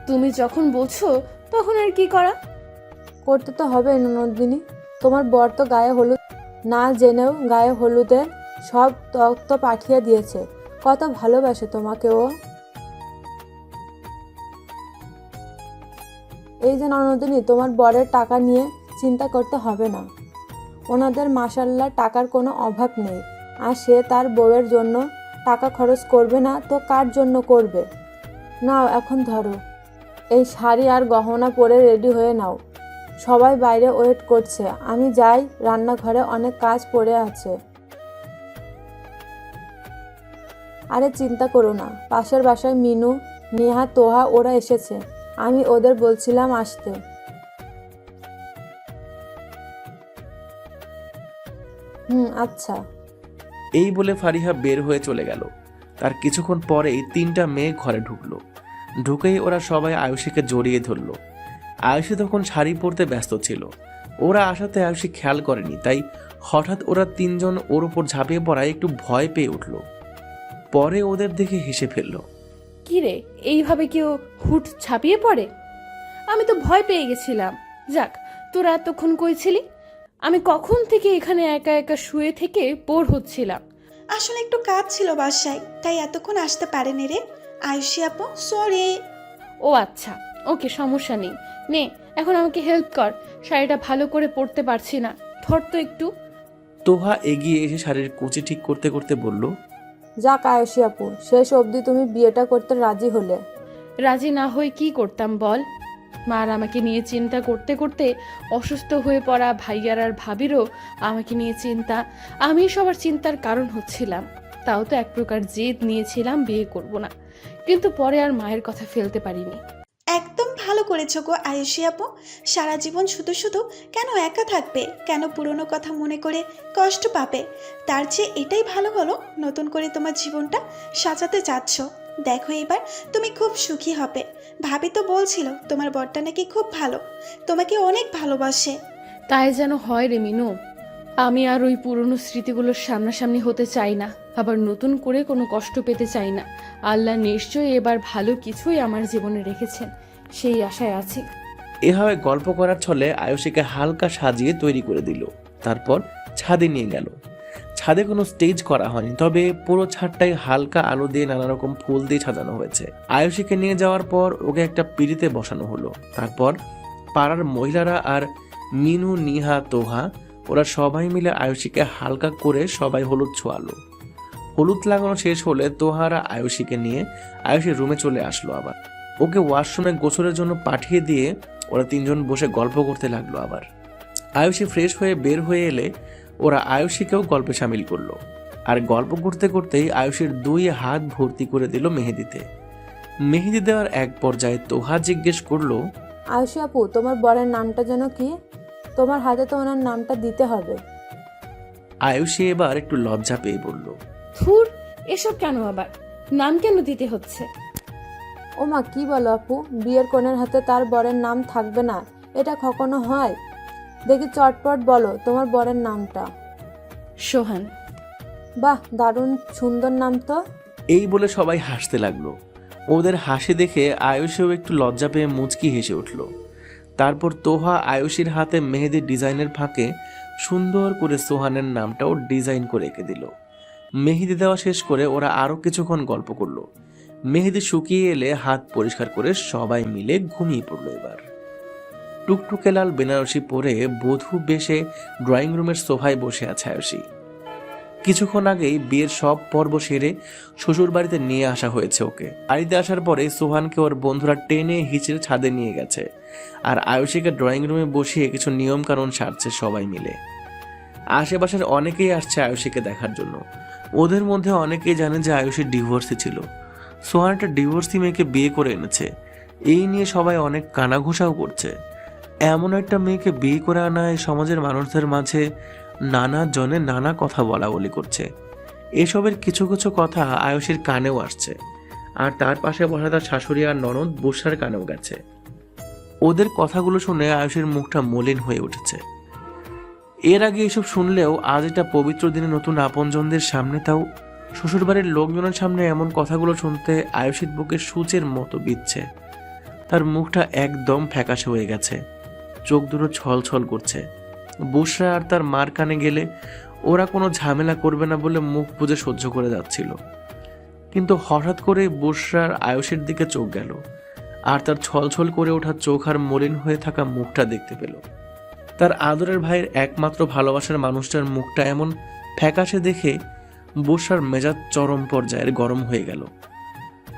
তুমি যখন বলছো তখন আর কি করা। করতে তো হবে নন্দিনী, তোমার বর তো গায়ে হলুদ না জেনেও গায়ে হলুদের সব তথ্য পাঠিয়ে দিয়েছে। কত ভালোবাসে তোমাকে ও। এই যে নন্দিনী, তোমার বরের টাকা নিয়ে চিন্তা করতে হবে না। ওনাদের মাশাল্লাহ টাকার কোনো অভাব নেই, আর সে তার বউয়ের জন্য টাকা খরচ করবে না তো কার জন্য করবে? নাও এখন ধরো এই শাড়ি আর গহনা পরে রেডি হয়ে নাও। সবাই বাইরে ওয়েট করছে, আমি যাই, রান্নাঘরে অনেক কাজ পড়ে আছে। আরে চিন্তা করো না, পাশের বাসায় মিনু, নেহা, তোহা ওরা এসেছে, আমি ওদের বলছিলাম আসতে। আচ্ছা। এই বলে ফারিহা বের হয়ে চলে গেল। তার কিছুক্ষণ পরেই 3টা মেয়ে ঘরে ঢুকলো। ঢুকেই ওরা সবাই আয়ুষীকে জড়িয়ে ধরলো। আয়ুষী তখন শাড়ি পরতে ব্যস্ত ছিল। ওরা আসাতে আয়ুষী খেয়াল করেনি, তাই হঠাৎ ওরা 3জন ওর উপর ঝাঁপিয়ে পড়ায় একটু ভয় পেয়ে উঠল। পরে ওদের দেখে হেসে ফেলল। কি রে, এইভাবে কেউ হুট ছাপিয়ে পড়ে? আমি তো ভয় পেয়ে গেছিলাম। যাক, তোরা এতক্ষণ কই ছিলি? আমি কখন থেকে এখানে একা একা শুয়ে থেকে বোর হচ্ছিলাম। আসলে একটু কাজ ছিল বাসায়, তাই এতক্ষণ আসতে পারেনি রে। আয়ুষী আপু, সরি। ও আচ্ছা, ওকে, সমস্যা নেই। নে, এখন আমাকে হেল্প কর, শাড়িটা ভালো করে পরতে পারছি না, ধর তো একটু। তোহা এগিয়ে এসে শাড়ির কুচি ঠিক করতে করতে বলল, যাক আয়ুষী আপু, শেষ অবধি তুমি বিয়েটা করতে রাজি হলে। রাজি না হয়ে কি করতাম বল? মার আমাকে নিয়ে চিন্তা করতে করতে অসুস্থ হয়ে পড়া ভাইয়ার আর ভাবিরও আমাকে নিয়ে চিন্তা, আমি সবার চিন্তার কারণ হচ্ছিলাম। তাও তো এক প্রকার জেদ নিয়েছিলাম বিয়ে করব না, কিন্তু পরে আর মায়ের কথা ফেলতে পারিনি। একদম ভালো করেছো গো আয়ুষী আপু। সারা জীবন শুধু শুধু কেন একা থাকবে, কেন পুরনো কথা মনে করে কষ্ট পাবে? তার চেয়ে এটাই ভালো হলো, নতুন করে তোমার জীবনটা সাজাতে যাচ্ছ। দেখো এবার তুমি খুব সুখী হবে। ভাবি তো বলছিল তোমার বরটা নাকি খুব ভালো, তোমাকে অনেক ভালোবাসে। তাই যেন হয় রে মিনু। আমি আর ওই পুরনো স্মৃতিগুলোর সামনাসামনি হতে চাই না, আবার নতুন করে কোনো কষ্ট পেতে চাই না। আল্লাহ নিশ্চয়ই এবার ভালো কিছুই আমার জীবনে রেখেছেন, সেই আশায় আছি। এভাবে গল্প করার ছলে আয়ুষীকে হালকা সাজিয়ে তৈরি করে দিল। তারপর ছাদে নিয়ে গেল। ছাদে কোনো স্টেজ করা হয়নি, তবে পুরো ছাদটাই হালকা আলো দিয়ে নানা রকম ফুল দিয়ে সাজানো হয়েছে। আয়ুষীকে নিয়ে যাওয়ার পর ওকে একটা পিঁড়িতে বসানো হলো। তারপর পাড়ার মহিলারা আর মিনু, নিহা, তোহা ওরা সবাই মিলে আয়ুষীকে হালকা করে সবাই হলুদ ছোঁয়ালো। হলুদ লাগানো শেষ হলে তোহারা আয়ুষীকে নিয়ে আয়ুষীর রুমে চলে আসলো। আবার ওকে ওয়াশরুমে গোসলের জন্য পাঠিয়ে দিয়ে ওরা 3জন বসে গল্প করতে লাগলো। আবার আয়ুষী ফ্রেশ হয়ে বের হয়ে এলে ওরা আয়ুষীকেও গল্পে সামিল করলো। আর গল্প করতে করতেই আয়ুষীর 2 হাত ভর্তি করে দিল মেহেদিতে। মেহেদি দেওয়ার এক পর্যায়ে তোহা জিজ্ঞেস করলো, আয়ুষী আপু, তোমার বরের নামটা যেন কি? তোমার হাতে তো ওনার নামটা দিতে হবে। আয়ুষী এবার একটু লজ্জা পেয়ে বলল, ধুর, এসব কেন আবার? নাম কেন দিতে হচ্ছে? ও মা, কি বলো আপু, বিয়ের কনের হাতে তার বরের নাম থাকবে না? এটা কখনো হয়? দেখি চটপট বলো তোমার বরের নামটা। সোহান। বাহ, দারুণ সুন্দর নাম তো। এই বলে সবাই হাসতে লাগলো। ওদের হাসি দেখে আয়ুষীও একটু লজ্জা পেয়ে মুচকি হেসে উঠল। তারপর তোহা আয়ুষীর হাতে মেহেদির ডিজাইনের ফাঁকে সুন্দর করে সোহানের নামটাও ডিজাইন করে এঁকে দিল। মেহেদি দেওয়া শেষ করে ওরা আরও কিছুক্ষণ গল্প করলো। মেহেদি শুকিয়ে এলে হাত পরিষ্কার করে সবাই মিলে ঘুমিয়ে পড়লো। এবার টুকটুকে লাল বেনারসি পরে বধূ বেশে ড্রয়িং রুমের সোফায় বসে আছে আয়ুষী। কিছুক্ষণ আগেই বিয়ের সব পর্ব সেরে শ্বশুর বাড়িতে নিয়ে আসা হয়েছে ওকে। বাড়িতে আসার পরে সোহানকে ওর বন্ধুরা টেনে হিচড়ে ছাদে নিয়ে গেছে, আর আয়ুষীকে ড্রয়িং রুমে বসিয়ে কিছু নিয়ম কানুন সারছে সবাই মিলে। আশেপাশের অনেকেই আসছে আয়ুষীকে দেখার জন্য। ওদের মধ্যে অনেকেই জানে যে আয়ুষের ডিভোর্সই ছিল। সোহান একটা ডিভোর্সি মেয়েকে বিয়ে করে এনেছে, এই নিয়ে সবাই অনেক কানাঘুষাও করছে। এমন একটা মেয়েকে বিয়ে করে আনায় সমাজের মানুষদের মাঝে নানা জনে নানা কথা বলা বলি করছে। এসবের কিছু কিছু কথা আয়ুষের কানেও আসছে, আর তার পাশে বসা তার শাশুড়ি আর ননদ বুসার কানেও গেছে। ওদের কথাগুলো শুনে আয়ুষের মুখটা মলিন হয়ে উঠেছে। এর আগে এসব শুনলেও আজ এটা পবিত্র দিনে নতুন আপনজনদের সামনে, তাও শ্বশুরবাড়ির লোকজনের সামনে এমন কথাগুলো শুনতে আয়ুষের বুকে সূচের মতো বিচ্ছে। তার মুখটা একদম ফ্যাকাশে হয়ে গেছে, চোখ দুটো ছলছল করছে। বুসরা আর তার মার কানে গেলে ওরা কোনো ঝামেলা করবে না বলে মুখ বুজে সহ্য করে যাচ্ছিল, কিন্তু হঠাৎ করে বুসরার আয়ুষের দিকে চোখ গেল, আর তার ছলছল করে ওঠা চোখ আর মলিন হয়ে থাকা মুখটা দেখতে পেল। তার আদরের ভাইয়ের একমাত্র ভালোবাসার মানুষটার মুখটা এমন ফ্যাকাশে দেখে বুসরার মেজাজ চরম পর্যায়ের গরম হয়ে গেল।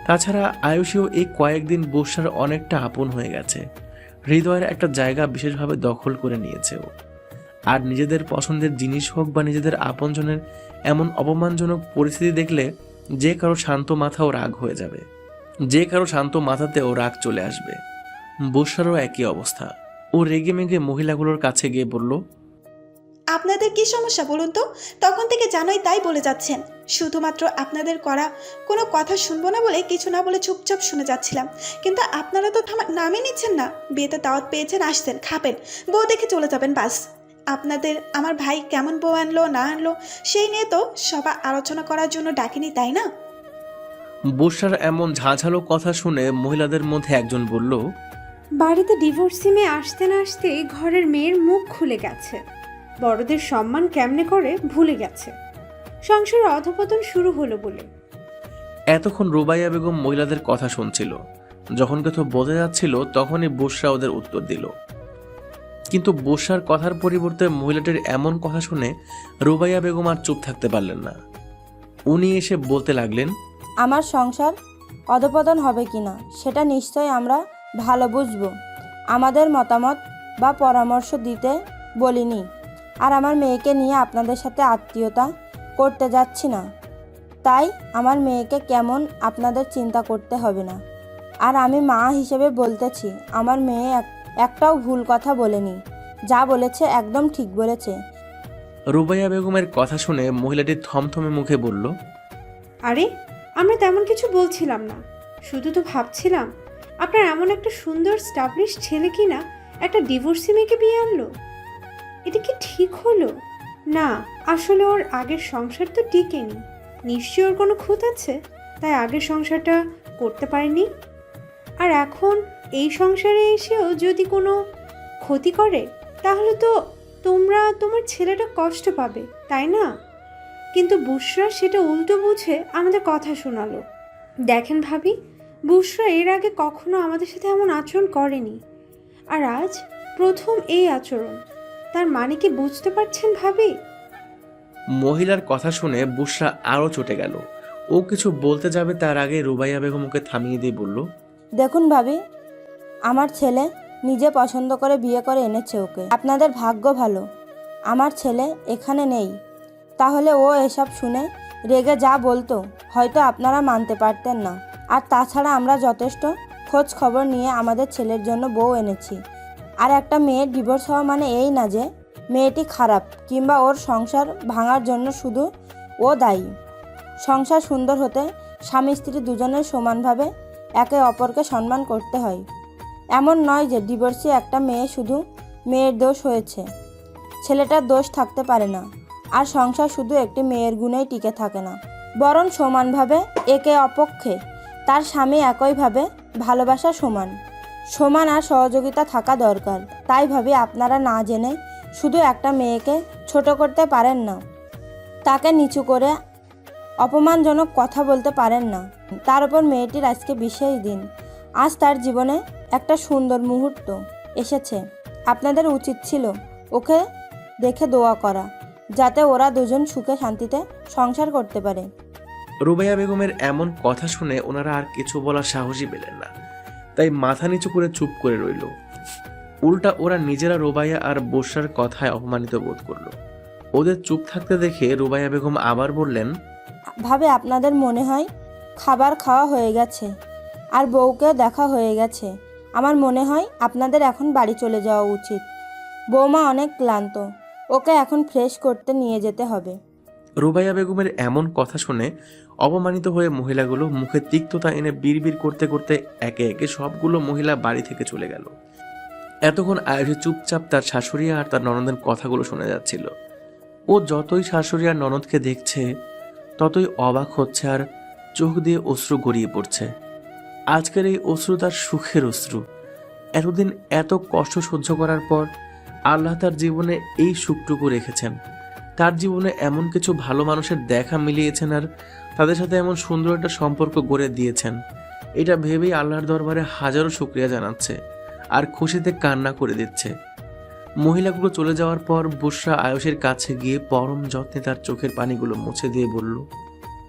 তাছাড়া আয়ুষীও এই কয়েকদিন বুসরার অনেকটা আপন হয়ে গেছে, হৃদয়ের একটা জায়গা বিশেষভাবে দখল করে নিয়েছে ও। আর নিজেদের পছন্দের জিনিস হোক বা নিজেদের আপনজনের এমন অপমানজনক পরিস্থিতি দেখলে যে কারো শান্ত মাথাও রাগ হয়ে যাবে, যে কারো শান্ত মাথাতেও রাগ চলে আসবে। বুসরারও একই অবস্থা। ও রেগে মেগে মহিলাগুলোর কাছে গিয়ে বলল, আপনাদের কি সমস্যা বলুন তো? তখন থেকে জানোই তাই বলে যাচ্ছেন। শুধুমাত্র আপনাদের করা কোনো কথা শুনবো না বলে কিছু না বলে চুপচাপ শুনে যাচ্ছিলাম, কিন্তু আপনারা তো নামই নিচ্ছেন না। বিয়েতে দাওয়াত পেয়েছেন, আসছেন, খাবেন, বউ দেখে চলে যাবেন, বাস। আপনাদের আমার ভাই কেমন বউ আনলো না আনলো সেই নিয়ে তো সবাই আলোচনা করার জন্য ডাকেনি, তাই না? বুসরার এমন ঝাঁঝালো কথা শুনে মহিলাদের মধ্যে একজন বলল, বাড়িতে ডিভোর্সি মেয়ে আসতে না আসতেই ঘরের মেয়ের মুখ খুলে গেছে, বড়দের সম্মান কেমনে করে ভুলে গেছে, সংসারে অধপতন শুরু হলো বলে। এতক্ষণ রুবাইয়া বেগম মহিলাদের কথা শুনছিল। যখন কথা বোঝা যাচ্ছিল তখনই বুসরা ওদের উত্তর দিল, কিন্তু বুসরার কথার পরিবর্তে মহিলাটির এমন কথা শুনে রুবাইয়া বেগম আর চুপ থাকতে পারলেন না। উনি এসে বলতে লাগলেন, আমার সংসার অধপতন হবে কিনা সেটা নিশ্চয় আমরা ভালো বুঝব। আমাদের মতামত বা পরামর্শ দিতে বলিনি, আর আমার মেয়েকে নিয়ে আপনাদের সাথে আত্মীয়তা করতে যাচ্ছি না, তাই আমার মেয়েকে কেমন আপনাদের চিন্তা করতে হবে না। আর আমি মা হিসেবে বলতেছি, আমার মেয়ে একটাও ভুল কথা বলেনি, যা বলেছে একদম ঠিক বলেছে। রুবাইয়া বেগমের কথা শুনে মহিলাটি থমথমে মুখে বলল, আরে আমরা তেমন কিছু বলছিলাম না, শুধু তো ভাবছিলাম আপনার এমন একটা সুন্দর স্টাবলিশ ছেলে কিনা একটা ডিভোর্সি মেয়েকে বিয়ে আনলো, এটা কি ঠিক হলো? না, আসলে ওর আগের সংসার তো টিকেনি, নিশ্চয়ই ওর কোনো খুঁত আছে, তাই আগের সংসারটা করতে পারেনি। আর এখন এই সংসারে এসেও যদি কোনো ক্ষতি করে তাহলে তো তোমার ছেলেটা কষ্ট পাবে, তাই না? কিন্তু বুসরা সেটা উল্টো বুঝে আমাদের কথা শোনালো। দেখেন ভাবি, বুসরা এর আগে কখনো আমাদের সাথে এমন আচরণ করেনি, আর আজ প্রথম এই আচরণ। তার মানে কি বুঝতে পারছেন ভাবি? মহিলার কথা শুনে বুসরা আরো চটে গেল। ও কিছু বলতে যাবে তার আগে রুবাইয়া বেগম ওকে থামিয়ে দিয়ে বলল, দেখুন ভাবি, আমার ছেলে নিজে পছন্দ করে বিয়ে করে এনেছে ওকে। আপনাদের ভাগ্য ভালো আমার ছেলে এখানে নেই, তাহলে ও এসব শুনে রেগে যা বলতো হয়তো আপনারা মানতে পারতেন না। আর তাছাড়া আমরা যথেষ্ট খোঁজ খবর নিয়ে আমাদের ছেলের জন্য বউ এনেছি। আর একটা মেয়ের ডিভোর্স হওয়া মানে এই না যে মেয়েটি খারাপ কিংবা ওর সংসার ভাঙার জন্য শুধু ও দায়ী। সংসার সুন্দর হতে স্বামী স্ত্রী দুজনের সমানভাবে একে অপরকে সম্মান করতে হয়। এমন নয় যে ডিভোর্সি একটা মেয়ে শুধু মেয়ের দোষ হয়েছে, ছেলেটার দোষ থাকতে পারে না। আর সংসার শুধু একটি মেয়ের গুণেই টিকে থাকে না, বরং সমানভাবে একে অপক্ষে তার স্বামী একইভাবে ভালোবাসা সমান আর সহযোগিতা থাকা দরকার। তাই ভাবি আপনারা না জেনে শুধু একটা মেয়েকে ছোট করতে পারেন না, তাকে নিচু করে অপমানজনক কথা বলতে পারেন না। তার উপর মেয়েটির আজকে বিশেষ দিন, আজ তার জীবনে একটা সুন্দর মুহূর্ত এসেছে। আপনাদের উচিত ছিল ওকে দেখে দোয়া করা, যাতে ওরা দুজন সুখে শান্তিতে সংসার করতে পারে। রুবাইয়া বেগমের এমন কথা শুনে ওনারা আর কিছু বলার সাহসই পেলেন না, তাই মাথা নিচু করে চুপ করে রইল। উল্টা ওরা নিজেরা রুবাইয়া আর বুসরার কথায় অপমানিত বোধ করলো। ওদের চুপ থাকতে দেখে রুবাইয়া বেগম আবার বললেন, ভাবে আপনাদের মনে হয় খাবার খাওয়া হয়ে গেছে আর বউকেও দেখা হয়ে গেছে। আমার মনে হয় আপনাদের এখন বাড়ি চলে যাওয়া উচিত। বৌমা অনেক ক্লান্ত, ওকে এখন ফ্রেশ করতে নিয়ে যেতে হবে। রুবাইয়া বেগমের এমন কথা শুনে অপমানিত হয়ে মহিলাগুলো মুখে তিক্ততা এনে বিড়বিড় করতে করতে একে একে সবগুলো মহিলা বাড়ি থেকে চলে গেল। এতক্ষণ আয়ুষী চুপচাপ তার শাশুড়ি আর তার ননদের কথাগুলো শুনে যাচ্ছিল। ও যতই শাশুড়ি আর ননদকে দেখছে ততই অবাক হচ্ছে আর চোখ দিয়ে অশ্রু গড়িয়ে পড়ছে। আজকের এই অশ্রু তার সুখের অশ্রু। এতদিন এত কষ্ট সহ্য করার পর আল্লাহ তার জীবনে এই সুখটুকু রেখেছেন। তার জীবনে এমন কিছু ভালো মানুষের দেখা মিলিয়েছেন আর তাদের সাথে এমন সুন্দর একটা সম্পর্ক গড়ে দিয়েছেন। এটা ভেবেই আল্লাহর দরবারে হাজারো শুকরিয়া জানাচ্ছে আর খুশিতে কান্না করে দিচ্ছে। মহিলাগুলো চলে যাওয়ার পর বুশরা আয়ুষের কাছে গিয়ে পরম যত্নে তার চোখের পানিগুলো মুছে দিয়ে বলল,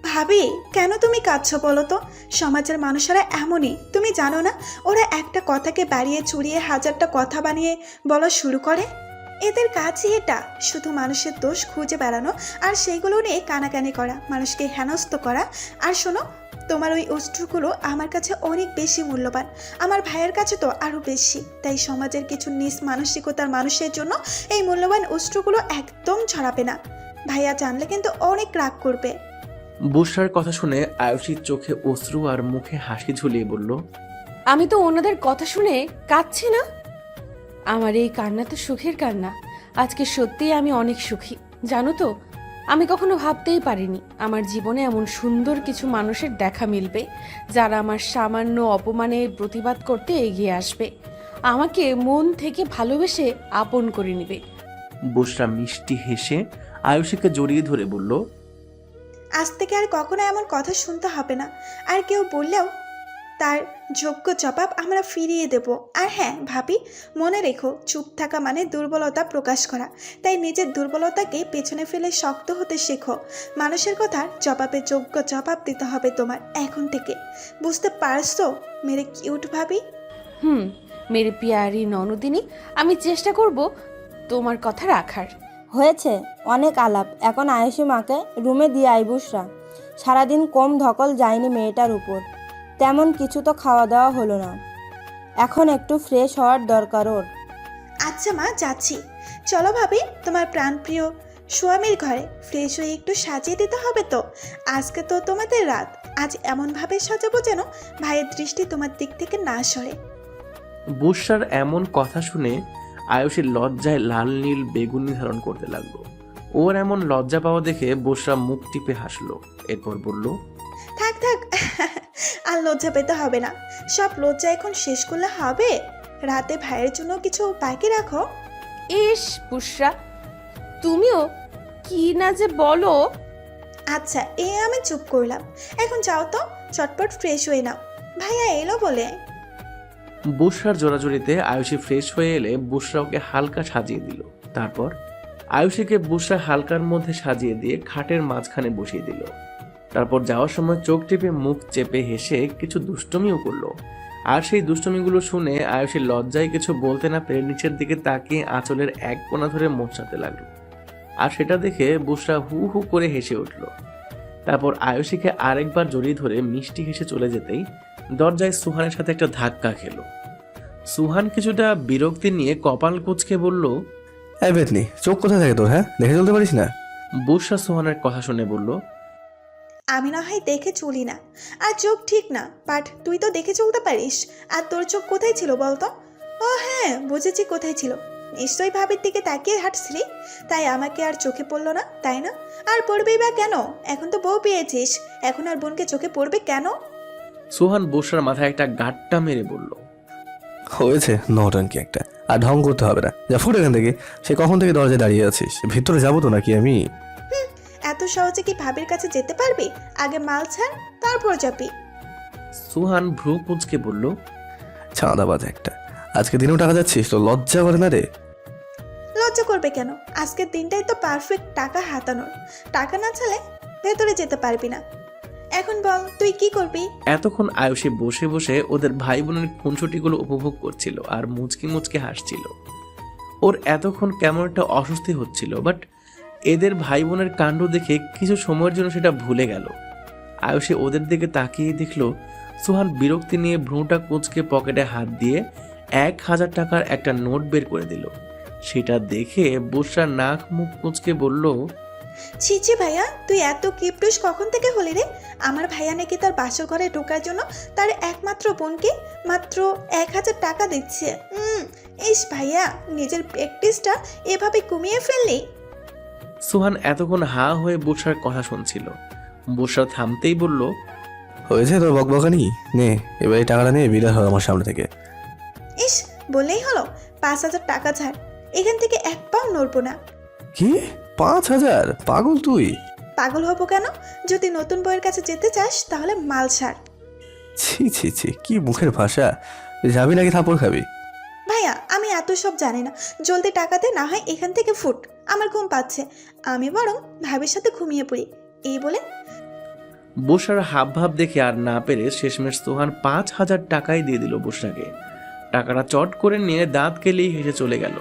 ভাবি কেন তুমি কাঁদছো বলো তো? সমাজের মানুষেরা এমনই, তুমি জানো না? ওরা একটা কথাকে বাড়িয়ে চুরিয়ে হাজারটা কথা বানিয়ে বলা শুরু করে। এদের কাজই এটা, শুধু মানুষের দোষ খুঁজে বেড়ানো আর সেইগুলো নিয়ে কানাকানি করা, মানুষকে হেনস্থ করা। আর শোনো, তোমার ওই অস্ত্রগুলো আমার কাছে অনেক বেশি মূল্যবান, আমার ভাইয়ের কাছে তো আরও বেশি। তাই সমাজের কিছু নিজ মানসিকতার মানুষের জন্য এই মূল্যবান অস্ত্রগুলো একদম ছড়াবে না। ভাইয়া জানলে কিন্তু অনেক রাগ করবে। বুশরার কথা শুনে আয়ুষীর চোখে অশ্রু আর মুখে হাসি ঝুলিয়ে বলল, আমি তো ওনাদের কথা শুনে কাঁদছি না। আমার এই কান্না তো সুখের কান্না। আজকে সত্যিই আমি অনেক সুখী, জানো তো? আমি কখনো ভাবতেই পারিনি আমার জীবনে এমন সুন্দর কিছু মানুষের দেখা মিলবে যারা আমার সামান্য অপমানের প্রতিবাদ করতে এগিয়ে আসবে, আমাকে মন থেকে ভালোবেসে আপন করে নেবে। বুশরা মিষ্টি হেসে আয়ুষীকে জড়িয়ে ধরে বলল, আজ থেকে আর কখনো এমন কথা শুনতে হবে না। আর কেউ বললেও তার যোগ্য জবাব আমরা ফিরিয়ে দেব। আর হ্যাঁ ভাবি, মনে রেখো, চুপ থাকা মানে দুর্বলতা প্রকাশ করা। তাই নিজের দুর্বলতাকে পেছনে ফেলে শক্ত হতে শেখো। মানুষের কথার জবাবে যোগ্য জবাব দিতে হবে তোমার এখন থেকে। বুঝতে পারছো মেরে কিউট ভাবি? মেরে পিয়ারি ননদিনী, আমি চেষ্টা করব তোমার কথা রাখার। হয়েছে অনেক আলাপ, এখন আয়ুষী মাকে রুমে দিয়ে আই বুশরা। সারাদিন কম ধকল যায়নি মেয়েটার উপর, তেমন কিছু তো খাওয়া দাওয়া হলো না। এখন একটু ফ্রেশ হওয়ার দরকার ওর। আচ্ছা মা, যাচ্ছি। চলো ভাবি, তোমার প্রাণপ্রিয় স্বামীর ঘরে ফ্রেশ হয়ে একটু সাজিয়ে দিতে হবে তো। আজকে তো তোমাদের রাত, আজ এমনভাবে সাজাবো যেন ভাইয়ের দৃষ্টি তোমার দিক থেকে না সরে। বুশরার এমন কথা শুনে আয়ুষীর লজ্জায় লাল নীল বেগুনি ধারণ করতে লাগলো। ওর এমন লজ্জা পাওয়া দেখে বুশরা মুখ টিপে হাসলো। এরপর বলল, থাক থাক, আর লজ্জা পেতে হবে না। সব লজ্জা এখন শেষ করলে হবে। রাতে ভাইয়ের জন্য কিছু বাকি রাখো। ইস বুশরা, তুমিও কি না যে বলো। আচ্ছা, আমি চুপ করলাম। এখন যাও তো, চটপট ফ্রেশ হয়ে নাও, ভাইয়া এলো বলে। বুশরার জোড়াজুড়িতে আয়ুষী ফ্রেশ হয়ে এলে বুশরা ওকে হালকা সাজিয়ে দিল। তারপর আয়ুষীকে বুশরা হালকার মধ্যে সাজিয়ে দিয়ে খাটের মাঝখানে বসিয়ে দিল। তারপর যাওয়ার সময় চোখ টিপে মুখ চেপে হেসে কিছু দুষ্টুমিও করলো। আর সেই দুষ্টুমিগুলো শুনে আয়ুষীর লজ্জায় কিছু বলতে না পেরে নিচের দিকে তাকিয়ে আঁচলের এক কোণা ধরে মোচড়াতে লাগলো। আর সেটা দেখে বুশরা হু হু করে হেসে উঠল। তারপর আয়ুষীকে আরেকবার জড়িয়ে ধরে মিষ্টি হেসে চলে যেতেই দরজায় সুহানের সাথে একটা ধাক্কা খেলো। সুহান কিছুটা বিরক্তি নিয়ে কপাল কুঁচকে বলল, এই বেতনি, চোখ কোথায় থাকে তোর? হ্যাঁ, দেখে চলতে পারিস না? বুশরা সুহানের কথা শুনে বলল, আমি না হয় দেখে চলি না, আর চোখ ঠিক না, বাট তুই তো দেখে চলতে পারিস। আর তোর চোখ কোথায় ছিল বলতো? ও হ্যাঁ, বুঝেছি কোথায় ছিল। নিশ্চয়ই ভাবের দিকে তাকিয়ে হাঁটছিলি, তাই আমাকে আর চোখে পড়লো না, তাই না? আর পড়বেই বা কেন? এখন তো বউ পেয়েছিস, এখন আর বোনকে চোখে পড়বে কেন? সুহান বুশরার মাথায় একটা গাঁটটা মেরে বলল, হয়েছে নটঙ্কি একটা, আর ঢং করতে হবে না। যা ফুট এখান থেকে। সে কখন থেকে দরজায় দাঁড়িয়ে আছিস? ভিতরে যাবো তো নাকি আমি? এত সহজে কি ভাবির কাছে যেতে পারবি? আগে মাল ছাড়, তারপর যাবি। সুহান ভ্রু কুঁচকে বলল, চাঁদাবাজ একটা। আজকে দিনেও টাকা যাচ্ছিস, তো লজ্জা করে না রে? লজ্জা করবে কেন? আজকের দিনটাই তো পারফেক্ট টাকা হাতানোর। টাকা না ছাড়লে ভেতরে যেতে পারবি না। এখন বল, তুই কি করবি? এতক্ষণ আয়ুষী বসে বসে ওদের ভাই বোনের খুনসুটিগুলো উপভোগ করছিল আর মুচকি মুচকি হাসছিল। ওর এতক্ষণ কেমন একটা অস্বস্তি হচ্ছিল, বাট এদের ভাই বোনের কাণ্ড দেখে কিছু সময়ের জন্য সেটা ভুলে গেল। আয়ুষী ওদের দিকে তাকিয়ে দেখলো সোহান বিরক্তি নিয়ে ভ্রুটা কুঁচকে পকেটে হাত দিয়ে 1,000 টাকার একটা নোট বের করে দিল। সেটা দেখে বুশরা নাক মুখ কুঁচকে বলল, ছি ছি ভাইয়া, তুই এত কিপটুস কখন থেকে হলি রে? আমার ভাইয়া নাকি তার বাসর ঘরে ঢোকার জন্য তার একমাত্র বোনকে মাত্র 1,000 টাকা দিচ্ছে। ইস ভাইয়া, নিজের প্র্যাকটিসটা এভাবে কমিয়ে ফেললি। সোহান এতক্ষণ হা হয়ে বুশরার কথা শুনছিল। বুশরা থামতেই বলল, হয়েছে তোর বকবকানি, নে এবার এই টাকাটা নিয়ে বিদায় হয় আমার সামনে থেকে। ইস, বললেই হলো 5,000 টাকা ছাড়, এখান থেকে এক পাও নড়বো না। কি 5,000? পাগল তুই? পাগল হব কেন? যদি নতুন বইয়ের কাছে যেতে চাস তাহলে মাল ছাড়। ছি ছি ছি, কি মুখের ভাষা! যাবি নাকি থাপড় খাবি? ভাইয়া, আমি এত সব জানি না, জলদি টাকা দে, না হয় এখান থেকে ফুট। আমার ঘুম পাচ্ছে, আমি বরং ভাবির সাথে ঘুমিয়ে পড়ি। এই বলে বুশরার হাব ভাব দেখে আর না পেরে শেষমেশ সোহান 5,000 টাকাই দিয়ে দিল বুশরাকে। টাকাটা চট করে নিয়ে দাঁত কেলেই হেসে চলে গেল।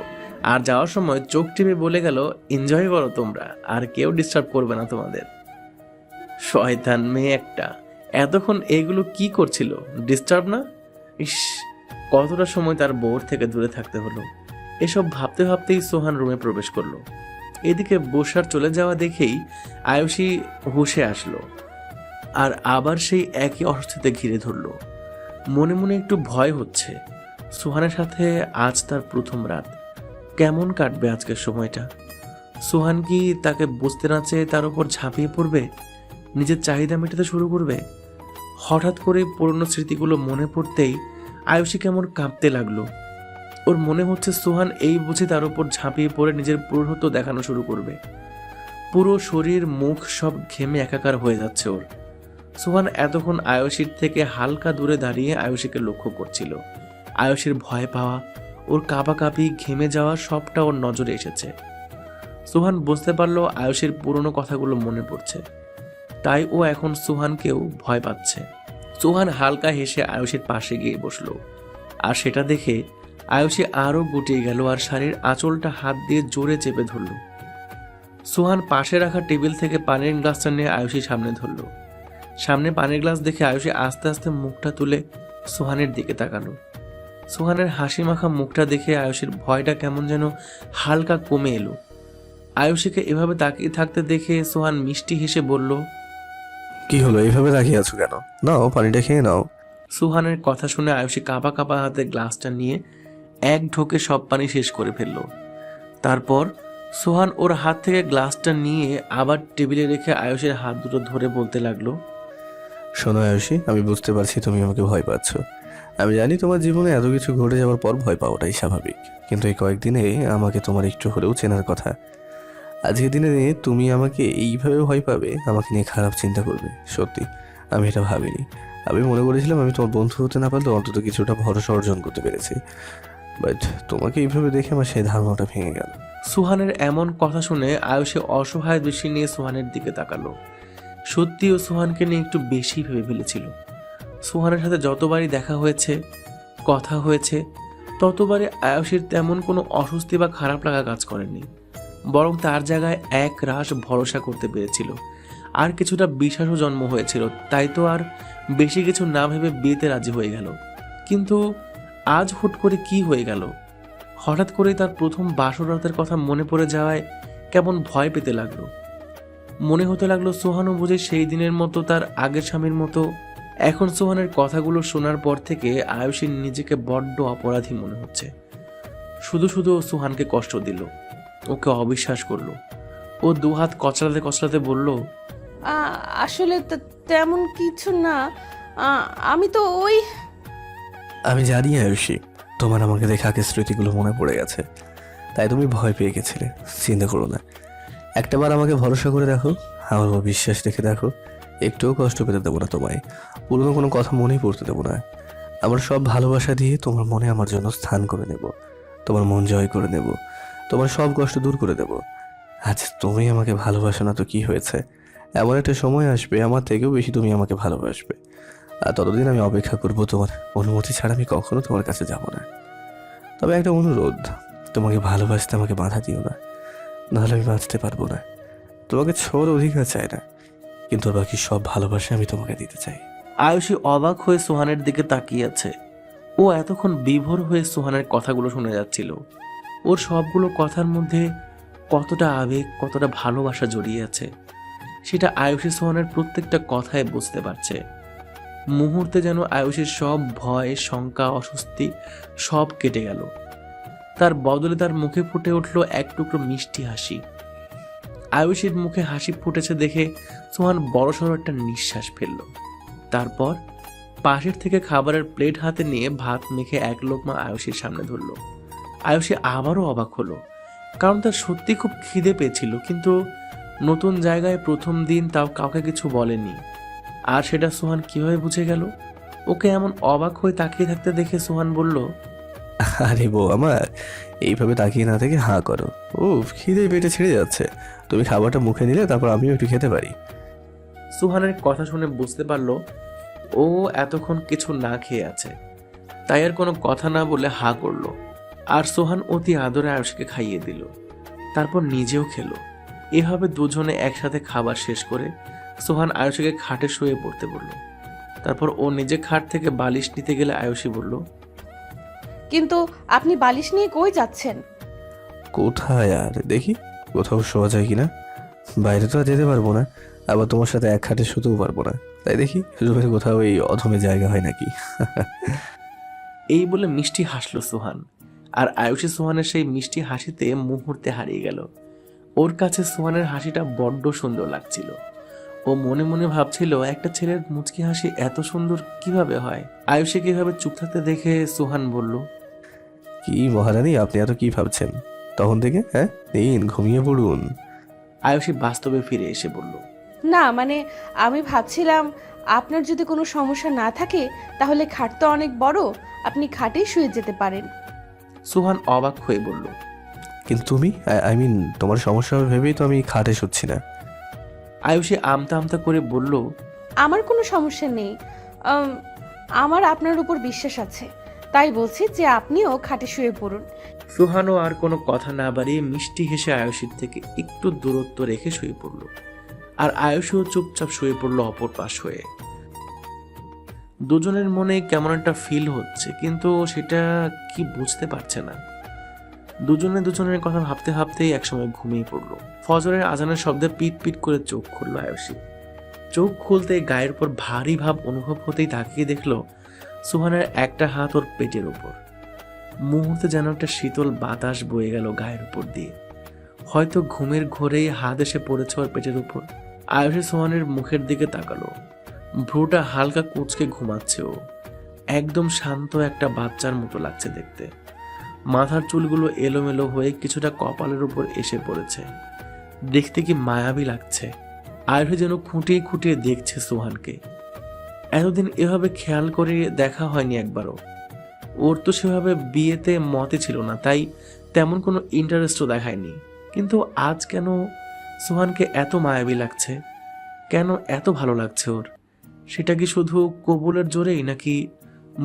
আর যাওয়ার সময় চোখ টিপে বলে গেল, এনজয় করো তোমরা, আর কেউ ডিস্টার্ব করবে না তোমাদের। শয়তান মেয়ে একটা, এতক্ষণ এগুলো কি করছিল? ডিস্টার্ব না? ইস, কতটা সময় তার বউর থেকে দূরে থাকতে হলো। এসব ভাবতে ভাবতেই সোহান রুমে প্রবেশ করলো। এদিকে বুশরার চলে যাওয়া দেখেই আয়ুষী হুঁশে আসলো, আর আবার সেই একই অস্বস্তিতে ঘিরে ধরল। মনে মনে একটু ভয় হচ্ছে। সোহানের সাথে আজ তার প্রথম রাত। কেমন কাটবে আজকের সময়টা? সোহান কি তাকে বুঝতে না চেয়ে তার উপর ঝাঁপিয়ে পড়বে, নিজের চাহিদা মেটাতে শুরু করবে? হঠাৎ করে পুরনো স্মৃতিগুলো মনে পড়তেই আয়ুষী কেমন কাঁপতে লাগলো। ওর মনে হচ্ছে সোহান এই বুঝে তার উপর ঝাঁপিয়ে পড়ে নিজের পুরুষত্ব দেখানো শুরু করবে। পুরো শরীর মুখ সব ঘেমে একাকার হয়ে যাচ্ছে ওর। সোহান এতক্ষণ আয়ুষীর থেকে হালকা দূরে দাঁড়িয়ে আয়ুষীকে লক্ষ্য করছিল। আয়ুষীর ভয় পাওয়া, ওর কাঁপাকাঁপি, ঘেমে যাওয়া সবটা ওর নজরে এসেছে। সোহান বুঝতে পারলো আয়ুষীর পুরনো কথাগুলো মনে পড়ছে, তাই ও এখন সোহানকেও ভয় পাচ্ছে। সোহান হালকা হেসে আয়ুষীর পাশে গিয়ে বসলো, আর সেটা দেখে আয়ুষী আরও গুটিয়ে গেল আর শাড়ির আঁচলটা হাত দিয়ে জোরে চেপে ধরল। সোহান পাশে রাখা টেবিল থেকে পানির গ্লাসটা নিয়ে আয়ুষীর সামনে ধরল। সামনে পানির গ্লাস দেখে আয়ুষী আস্তে আস্তে মুখটা তুলে সোহানের দিকে তাকালো। সোহানের হাসি মাখা মুখটা দেখে আয়ুষীর ভয়টা কেমন যেন হালকা কমে এলো। আয়ুষীকে এভাবে তাকিয়ে থাকতে দেখে সোহান মিষ্টি হেসে বলল, কি হলো, এইভাবে তাকিয়ে আছো কেন? নাও পানিটা খেয়ে নাও। সোহানের কথা শুনে আয়ুষী কাঁপা কাঁপা হাতে গ্লাসটা নিয়ে এক ঢোকে সব পানি শেষ করে ফেলল। তারপর সোহান ওর হাত থেকে গ্লাসটা নিয়ে আবার টেবিলে রেখে আয়ুষের হাত দুটো ধরে বলতে লাগলো, শোনো আয়ুষী, আমি বুঝতে পারছি তুমি আমাকে ভয় পাচ্ছ। আমি জানি তোমার জীবনে এত কিছু ঘটে যাওয়ার পর ভয় পাওয়াটাই স্বাভাবিক, কিন্তু এই কয়েকদিনে আমাকে তোমার একটু হলেও চেনার কথা। আজকের দিনে তুমি আমাকে এইভাবে ভয় পাবে, আমাকে নিয়ে খারাপ চিন্তা করবে, সত্যি আমি এটা ভাবিনি। আমি মনে করেছিলাম আমি তোমার বন্ধু হতে না পারলেও অন্তত কিছুটা ভরসা অর্জন করতে পেরেছি, বাট তোমাকে এইভাবে দেখে আমার সেই ধারণাটা ভেঙে গেল। সোহানের এমন কথা শুনে আয়ুষে অসহায় দৃষ্টি নিয়ে সোহানের দিকে তাকালো। সত্যি ও সোহানকে নিয়ে একটু বেশি ভেবে ফেলেছিল। সোহানের সাথে যতবারই দেখা হয়েছে, কথা হয়েছে, ততবারই আয়ুষের তেমন কোনো অস্বস্তি বা খারাপ লাগা কাজ করেনি, বরং তার জায়গায় এক রাশ ভরসা করতে পেরেছিল, আর কিছুটা বিশ্বাসও জন্ম হয়েছিল। তাই তো আর বেশি কিছু না ভেবে বিয়েতে রাজি হয়ে গেল। কিন্তু আজ হুট করে কি হয়ে গেল? হঠাৎ করেই তার প্রথম বাসর রাতের কথা মনে পড়ে যাওয়ায় কেমন ভয় পেতে লাগলো। মনে হতে লাগলো সোহানও বুঝে সেই দিনের মতো তার আগের স্বামীর মতো। এখন সোহানের কথাগুলো শোনার পর থেকে আয়ুষীর নিজেকে বড্ড অপরাধী মনে হচ্ছে। শুধু শুধু ও সোহানকে কষ্ট দিল, ওকে অবিশ্বাস করলো। ও দুহাত কচলাতে কচলাতে বলল, আসলে তেমন কিছু না, আমি তো ওই। আমি জানি আয়ুষী, তোমার আমাকে দেখে আগের স্মৃতিগুলো মনে পড়ে গেছে, তাই তুমি ভয় পেয়ে গেছিলে। চিন্তা করো না, একটাবার আমাকে ভরসা করে দেখো, আমার উপর বিশ্বাস রেখে দেখো, একটুও কষ্ট পেতে দেবো না তোমায়, পুরনো কোনো কথা মনেই পড়তে দেবো না। আমার সব ভালোবাসা দিয়ে তোমার মনে আমার জন্য স্থান করে নেব, তোমার মন জয় করে নেব, তোমার সব কষ্ট দূর করে দেব। আজ তুমি আমাকে ভালোবাসো না তো কি হয়েছে, এমন একটা সময় আসবে আমার থেকেও বেশি তুমি আমাকে ভালোবাসবে, আর ততদিন আমি অপেক্ষা করব। তোমার অনুমতি ছাড়া আমি কখনো তোমার কাছে যাব না। তবে একটা অনুরোধ, তোমাকে ভালোবাসতে আমাকে বাধা দিও না, নাহলে আমি বাঁচতে পারবো না। তোমাকে ছোঁয়ার অধিকার চাই না, কিন্তু বাকি সব ভালোবাসা আমি তোমাকে দিতে চাই। আয়ুষী অবাক হয়ে সোহানের দিকে তাকিয়ে আছে। ও এতক্ষণ বিভোর হয়ে সোহানের কথাগুলো শুনে যাচ্ছিল। ওর সবগুলো কথার মধ্যে কতটা আবেগ, কতটা ভালোবাসা জড়িয়ে আছে সেটা আয়ুষী সোহানের প্রত্যেকটা কথায় বুঝতে পারছে। মুহূর্তে যেন আয়ুষীর সব ভয়, শঙ্কা, অস্বস্তি সব কেটে গেল। তার বদলে তার মুখে ফুটে উঠল এক টুকরো মিষ্টি হাসি। আয়ুষীর মুখে হাসি ফুটেছে দেখে সোহান বড়সড় একটা নিঃশ্বাস ফেলল। তারপর পাশের থেকে খাবারের প্লেট হাতে নিয়ে ভাত মেখে এক লোকমা আয়ুষীর সামনে ধরল। আয়ুষী আবারও অবাক হলো, কারণ তার সত্যি খুব খিদে পেয়েছিল, কিন্তু নতুন জায়গায় প্রথম দিন তাও কাউকে কিছু বলেনি। আর সেটা সোহান কিভাবে বুঝে গেল? ওকে এমন অবাক হয়ে তাকিয়ে থাকতে দেখে সোহান বলল, আরে বউ আমার, এইভাবে তাকিয়ে না থেকে হাঁ করো। ও খিদে পেটে ছেড়ে যাচ্ছে, তুমি খাবারটা মুখে নিলে তারপর আমিও একটু খেতে পারি। সোহানের কথা শুনে বুঝতে পারলো ও এতক্ষণ কিছু না খেয়ে আছে, তাই আর কোনো কথা না বলে হা করলো। আর সোহান অতি আদরে আয়ুষকে খাইয়ে দিল, তারপর নিজেও খেলো। এভাবে দুজনে একসাথে খাবার শেষ করে সোহান আয়ুষীকে খাটে শুয়ে পড়তে বলল। তারপর ও নিজে খাট থেকে বালিশ নিতে গেলে আয়ুষী বলল, কিন্তু আপনি বালিশ নিয়ে কই যাচ্ছেন? কোথায় আর দেখি কোথাও শোয়া যায় কিনা, বাইরে তো আর যেতে পারবো না, আবার তোমার সাথে এক খাটে শুতেও পারবো না, তাই দেখি রুমের কোথাও এই অধমে জায়গা হয় নাকি। এই বলে মিষ্টি হাসলো সোহান। আর আয়ুষী সোহানের সেই মিষ্টি হাসিতে মুহূর্তে হারিয়ে গেল। ওর কাছে সোহানের হাসিটা বড্ড সুন্দর লাগছিল। ও মনে মনে ভাবছিল একটা ছেলের মুচকি হাসি এত সুন্দর কিভাবে হয়। আয়ুষী কিভাবে চুপ থাকতে দেখে সোহান বলল, কি মহারানী, আপনি এত কি ভাবছেন তখন থেকে? হ্যাঁ, দিন ঘুমিয়ে পড়ুন। আয়ুষী বাস্তবে ফিরে এসে বলল, না মানে আমি ভাবছিলাম আপনার যদি কোনো সমস্যা না থাকে তাহলে খাট তো অনেক বড়, আপনি খাটেই শুয়ে যেতে পারেন। সোহান অবাক হয়ে বলল, কিন্তু তুমি, আই মিন তোমার সমস্যা হবে ভেবেই তো আমি খাটে শুচ্ছি না। আয়ুষী আমতা আমতা করে বলল, আমার কোনো সমস্যা নেই, আমার আপনার উপর বিশ্বাস আছে, তাই বলছি যে আপনিও খাটে শুয়ে পড়ুন। সোহানও আর কোনো কথা না বাড়িয়ে মিষ্টি হেসে আয়ুষীর থেকে একটু দূরত্ব রেখে শুয়ে পড়ল। আর আয়ুষীও চুপচাপ শুয়ে পড়ল অপর পাশ হয়ে। দুজনের মনে কেমন একটা ফিল হচ্ছে, কিন্তু সেটা কি বুঝতে পারছে না। দুজনে দুজনের কথা ভাবতে ভাবতেই একসময় ঘুমিয়ে পড়লো। ফজরের আজানের শব্দে পিট পিট করে চোখ খুলল আয়ুষী। চোখ খুলতে গায়ের উপর ভারী ভাব অনুভব হতেই তাকিয়ে দেখলো সুহানের একটা হাত ওর পেটের উপর। মুহূর্তে যেন একটা শীতল বাতাস বয়ে গেল গায়ের উপর দিয়ে। হয়তো ঘুমের ঘোরেই হাত এসে পড়েছে ওর পেটের উপর। আয়ুষী সুহানের মুখের দিকে তাকালো। ভ্রুটা হালকা কুঁচকে ঘুমাচ্ছে ও। একদম শান্ত একটা বাচ্চার মতো লাগছে দেখতে। মাথার চুলগুলো এলোমেলো হয়ে কিছুটা কপালের উপর এসে পড়েছে। দেখতে কি মায়াবী লাগছে। আয়ুষী যেন খুঁটিয়ে খুঁটিয়ে দেখছে সুহানকে। এতদিন এভাবে খেয়াল করে দেখা হয়নি একবারও। ওর তো সেভাবে বিয়েতে মতে ছিল না, তাই তেমন কোনো ইন্টারেস্টও দেখায়নি। কিন্তু আজ কেন সুহানকে এত মায়াবী লাগছে? কেন এত ভালো লাগছে ওর? সেটা কি শুধু কবুলের জোরেই, নাকি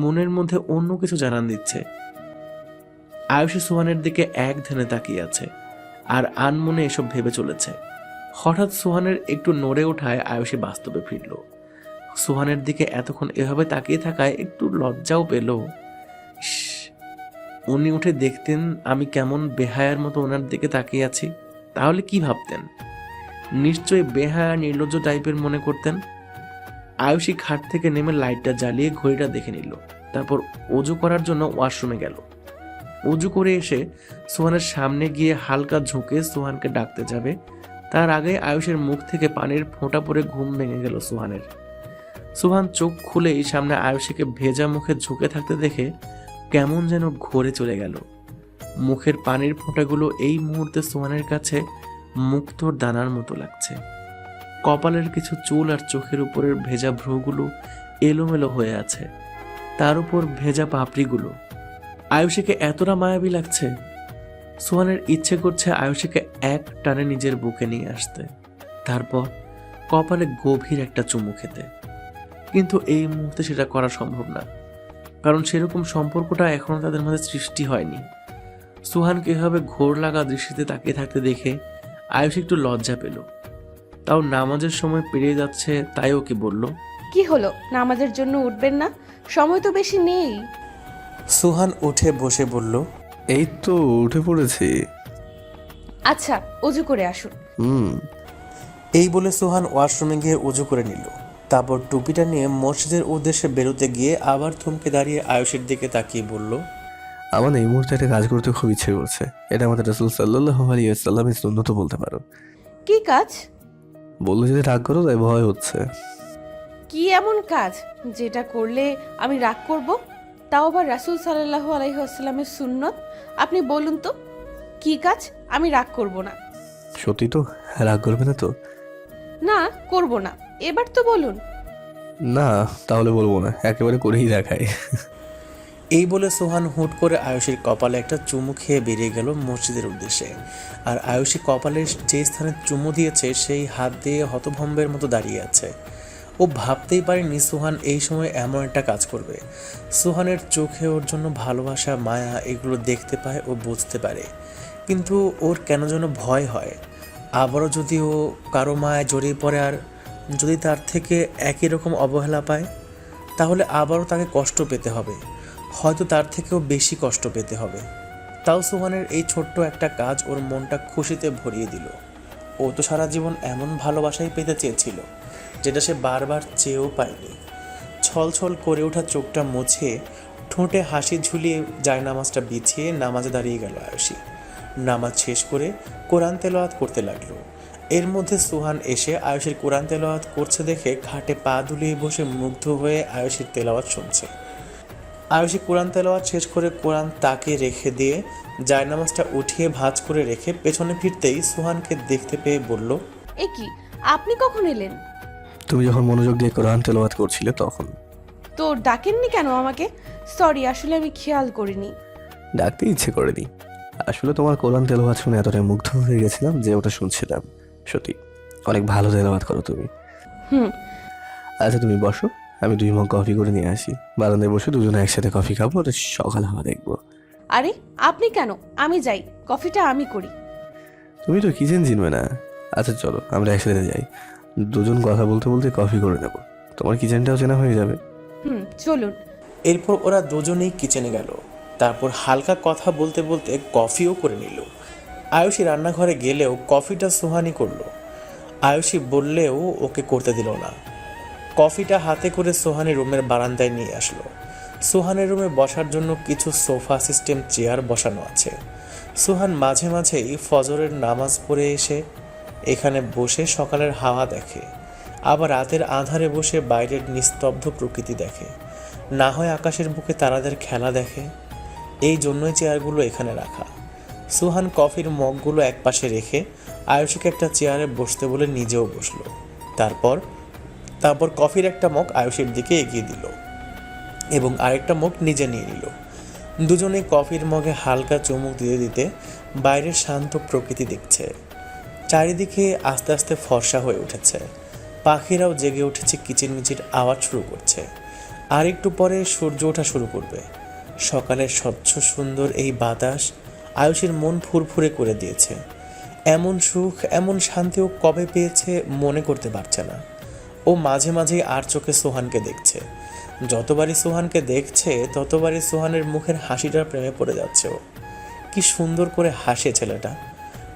মনের মধ্যে অন্য কিছু জানান দিচ্ছে? আয়ুষী সুহানের দিকে এক ধ্যানে তাকিয়ে আছে আর আনমনে এসব ভেবে চলেছে। হঠাৎ সুহানের একটু নড়ে ওঠায় আয়ুষী বাস্তবে ফিরল। সুহানের দিকে এতক্ষণ এভাবে তাকিয়ে থাকায় একটু লজ্জাও পেল। উনি উঠে দেখতেন আমি কেমন বেহায়ার মতো ওনার দিকে তাকিয়ে আছি, তাহলে কি ভাবতেন? নিশ্চয়ই বেহায়া নির্লজ্জ টাইপের মনে করতেন। আয়ুষী খাট থেকে নেমে লাইটটা জ্বালিয়ে ঘড়িটা দেখে নিল। তারপর অজু করার জন্য ওয়াশরুমে গেল। অজু করে এসে সোহানের সামনে গিয়ে হালকা ঝুঁকে সোহানকে ডাকতে যাবে, তার আগে আয়ুষের মুখ থেকে পানির ফোঁটা পড়ে ঘুম ভেঙে গেল সোহানের। সোহান চোখ খুলেই সামনে আয়ুষীকে ভেজা মুখে ঝুঁকে থাকতে দেখে কেমন যেন ঘোরে চলে গেল। মুখের পানির ফোঁটাগুলো এই মুহূর্তে সোহানের কাছে মুক্তোর দানার মতো লাগছে। কপালের কিছু চুল আর চোখের উপরের ভেজা ভ্রুগুলো এলোমেলো হয়ে আছে, তার উপর ভেজা পাপড়িগুলো। আয়ুষীকে এতটা মায়াবী লাগছে, সোহানের ইচ্ছে করছে আয়ুষীকে এক টানে নিজের বুকে নিয়ে আসতে, তারপর কপালে গভীর একটা চুমু খেতে। কিন্তু এই মুহূর্তে সেটা করা সম্ভব না, কারণ সেরকম সম্পর্কটা এখনো তাদের মধ্যে সৃষ্টি হয়নি। সুহানকে এভাবে ঘোর লাগা দৃষ্টিতে তাকিয়ে থাকতে দেখে আয়ুষী একটু লজ্জা পেল। তাও নামাজের সময় পেরিয়ে যাচ্ছে, তাই ওকে বলল। কি হলো, নামাজের জন্য উঠবেন না? সময় তো বেশি নেই। সুহান উঠে বসে বলল, এই তো উঠে পড়েছি। আচ্ছা, অজু করে আসুন। হুম। এই বলে সুহান ওয়াশরুমে গিয়ে উজু করে নিল। তারপর টুপিটা নিয়ে মসজিদের উদ্দেশ্যে বেরোতে গিয়ে আবার থমকে দাঁড়িয়ে আয়ুষের দিকে তাকিয়ে বলল, আমার এই মুহূর্তে একটা কাজ করতে খুব ইচ্ছে করছে। এটা আমাদের রাসূল সাল্লাল্লাহু আলাইহি ওয়াসাল্লামের সুন্নত বলতে পারো। কি কাজ? বললো যদি রাগ করো তাই ভয় হচ্ছে। কি এমন কাজ যেটা করলে আমি রাগ করব? তাও আবার রাসূল সাল্লাল্লাহু আলাইহি ওয়াসাল্লামের সুন্নত। আপনি বলুন তো কি কাজ? আমি রাগ করব না। সত্যি তো? রাগ করবে না তো? না, করব না। এবার তো বলুন। না, তাহলে বলবো না, একেবারে করেই দেখাই। এই বলে সুহান হুট করে আয়ুষের কপালে একটা চুমু খেয়ে বেরিয়ে গেল মসজিদের উদ্দেশ্যে। আর আয়ুষী কপালের যে স্থানে চুমু দিয়েছে সেই হাত দিয়ে হতভম্বের মতো দাঁড়িয়ে আছে। ও ভাবতেই পারেনি সুহান এই সময় এমন একটা কাজ করবে। সুহানের চোখে ওর জন্য ভালোবাসা, মায়া এগুলো দেখতে পায় ও বুঝতে পারে, কিন্তু ওর কেন যেন ভয় হয়। আবারও যদি ও কারো মায়ায় জড়িয়ে পড়ে আর যদি তার থেকে একই রকম অবহেলা পায়, তাহলে আবারও তাকে কষ্ট পেতে হবে, হয়তো তার থেকেও বেশি কষ্ট পেতে হবে। তাও সুহানের এই ছোট্ট একটা কাজ ওর মনটা খুশিতে ভরিয়ে দিল। ও তো সারা জীবন এমন ভালোবাসাই পেতে চেয়েছিল যেটা সে বারবার চেয়েও পায়নি। ছলছল করে ওঠা চোখটা মুছে ঠোঁটে হাসি ঝুলিয়ে জায়নামাজটা বিছিয়ে নামাজে দাঁড়িয়ে গেল আয়ুষী। নামাজ শেষ করে কোরআন তেলাওয়াত করতে লাগলো। এর মধ্যে সুহান এসে আয়ুষীর কোরআন তেলাওয়াত করছে দেখে খাটে পা দুলিয়ে বসে মুগ্ধ হয়ে আয়ুষীর তেলাওয়াত শুনছে। আয়ুষী কোরআন তেলাওয়াত শেষ করে কোরআন তাকে রেখে দিয়ে জায়নামাজটা উঠিয়ে ভাঁজ করে রেখে পেছনে ফিরতেই সুহানকে দেখতে পেয়ে বলল, এ কি, আপনি কখন এলেন? তুমি যখন মনোযোগ দিয়ে কোরআন তেলাওয়াত করছিলে তখন। তো ডাকেননি কেন আমাকে? সরি, আসলে আমি খেয়াল করিনি। ডাকতে ইচ্ছে করেনি। আসলে তোমার কোরআন তেলাওয়াত শুনে এতটাই মুগ্ধ হয়ে গেছিলাম যে ওটা শুনছিলাম। সত্যি অনেক ভালো তেলাওয়াত করো তুমি। হুম। আচ্ছা তুমি বসো, আমি 2 মগ কফি করে নিয়ে আসি। বারান্দায় বসে দুজনে একসাথে কফি খাবো আর সকাল হওয়া দেখবো। আরে আপনি কেন? আমি যাই, কফিটা আমি করি। তুমি তো কিচেন চিনবে না। আচ্ছা চলো আমরা একসাথে যাই, দুজন কথা বলতে বলতে কফি করে নেবো, তোমার কিচেনটাও চেনা হয়ে যাবে। হুম, চলুন। এরপর ওরা দুজনেই কিচেনে গেল। তারপর হালকা কথা বলতে বলতে কফিও করে নিল। আয়ুষী রান্নাঘরে গেলেও কফিটা সুহানি করলো। আয়ুষী বললেও ওকে করতে দিল না। কফিটা হাতে করে সোহানি রুমের বারান্দায় নিয়ে আসলো। সোহানের রুমে বসার জন্য কিছু সোফা সিস্টেম চেয়ার বসানো আছে। সোহান মাঝে মাঝেই ফজরের নামাজ পড়ে এসে এখানে বসে সকালের হাওয়া দেখে, আবার রাতের আঁধারে বসে বাইরের নিস্তব্ধ প্রকৃতি দেখে, না হয় আকাশের বুকে তারাদের খেলা দেখে। এই জন্যই চেয়ারগুলো এখানে রাখা। সোহান কফির মগগুলো একপাশে রেখে আয়ুষীকে একটা চেয়ারে বসতে বলে নিজেও বসলো। তারপর কফির একটা মগ আয়ুষীর দিকে এগিয়ে দিল এবং আরেকটা মগ নিজে নিয়ে নিল। দুজনে কফির মগে হালকা চুমুক দিতে দিতে বাইরের শান্ত প্রকৃতি দেখছে। চারিদিকে আস্তে আস্তে ফর্সা হয়ে উঠেছে, পাখিরাও জেগে উঠেছে, কিচিরমিচির আওয়াজ শুরু করছে। আর একটু পরে সূর্য ওঠা শুরু করবে। সকালের স্বচ্ছ সুন্দর এই বাতাস আয়ুষীর মন ফুরফুরে করে দিয়েছে। এমন সুখ, এমন শান্তিও কবে পেয়েছে মনে করতে পারছে না। ও মাঝে মাঝেই আর চোখে সোহানকে দেখছে। যতবারই সোহানকে দেখছে ততবারই সোহানের মুখের হাসিটার প্রেমে পড়ে যাচ্ছে। ও কি সুন্দর করে হাসে ছেলেটা,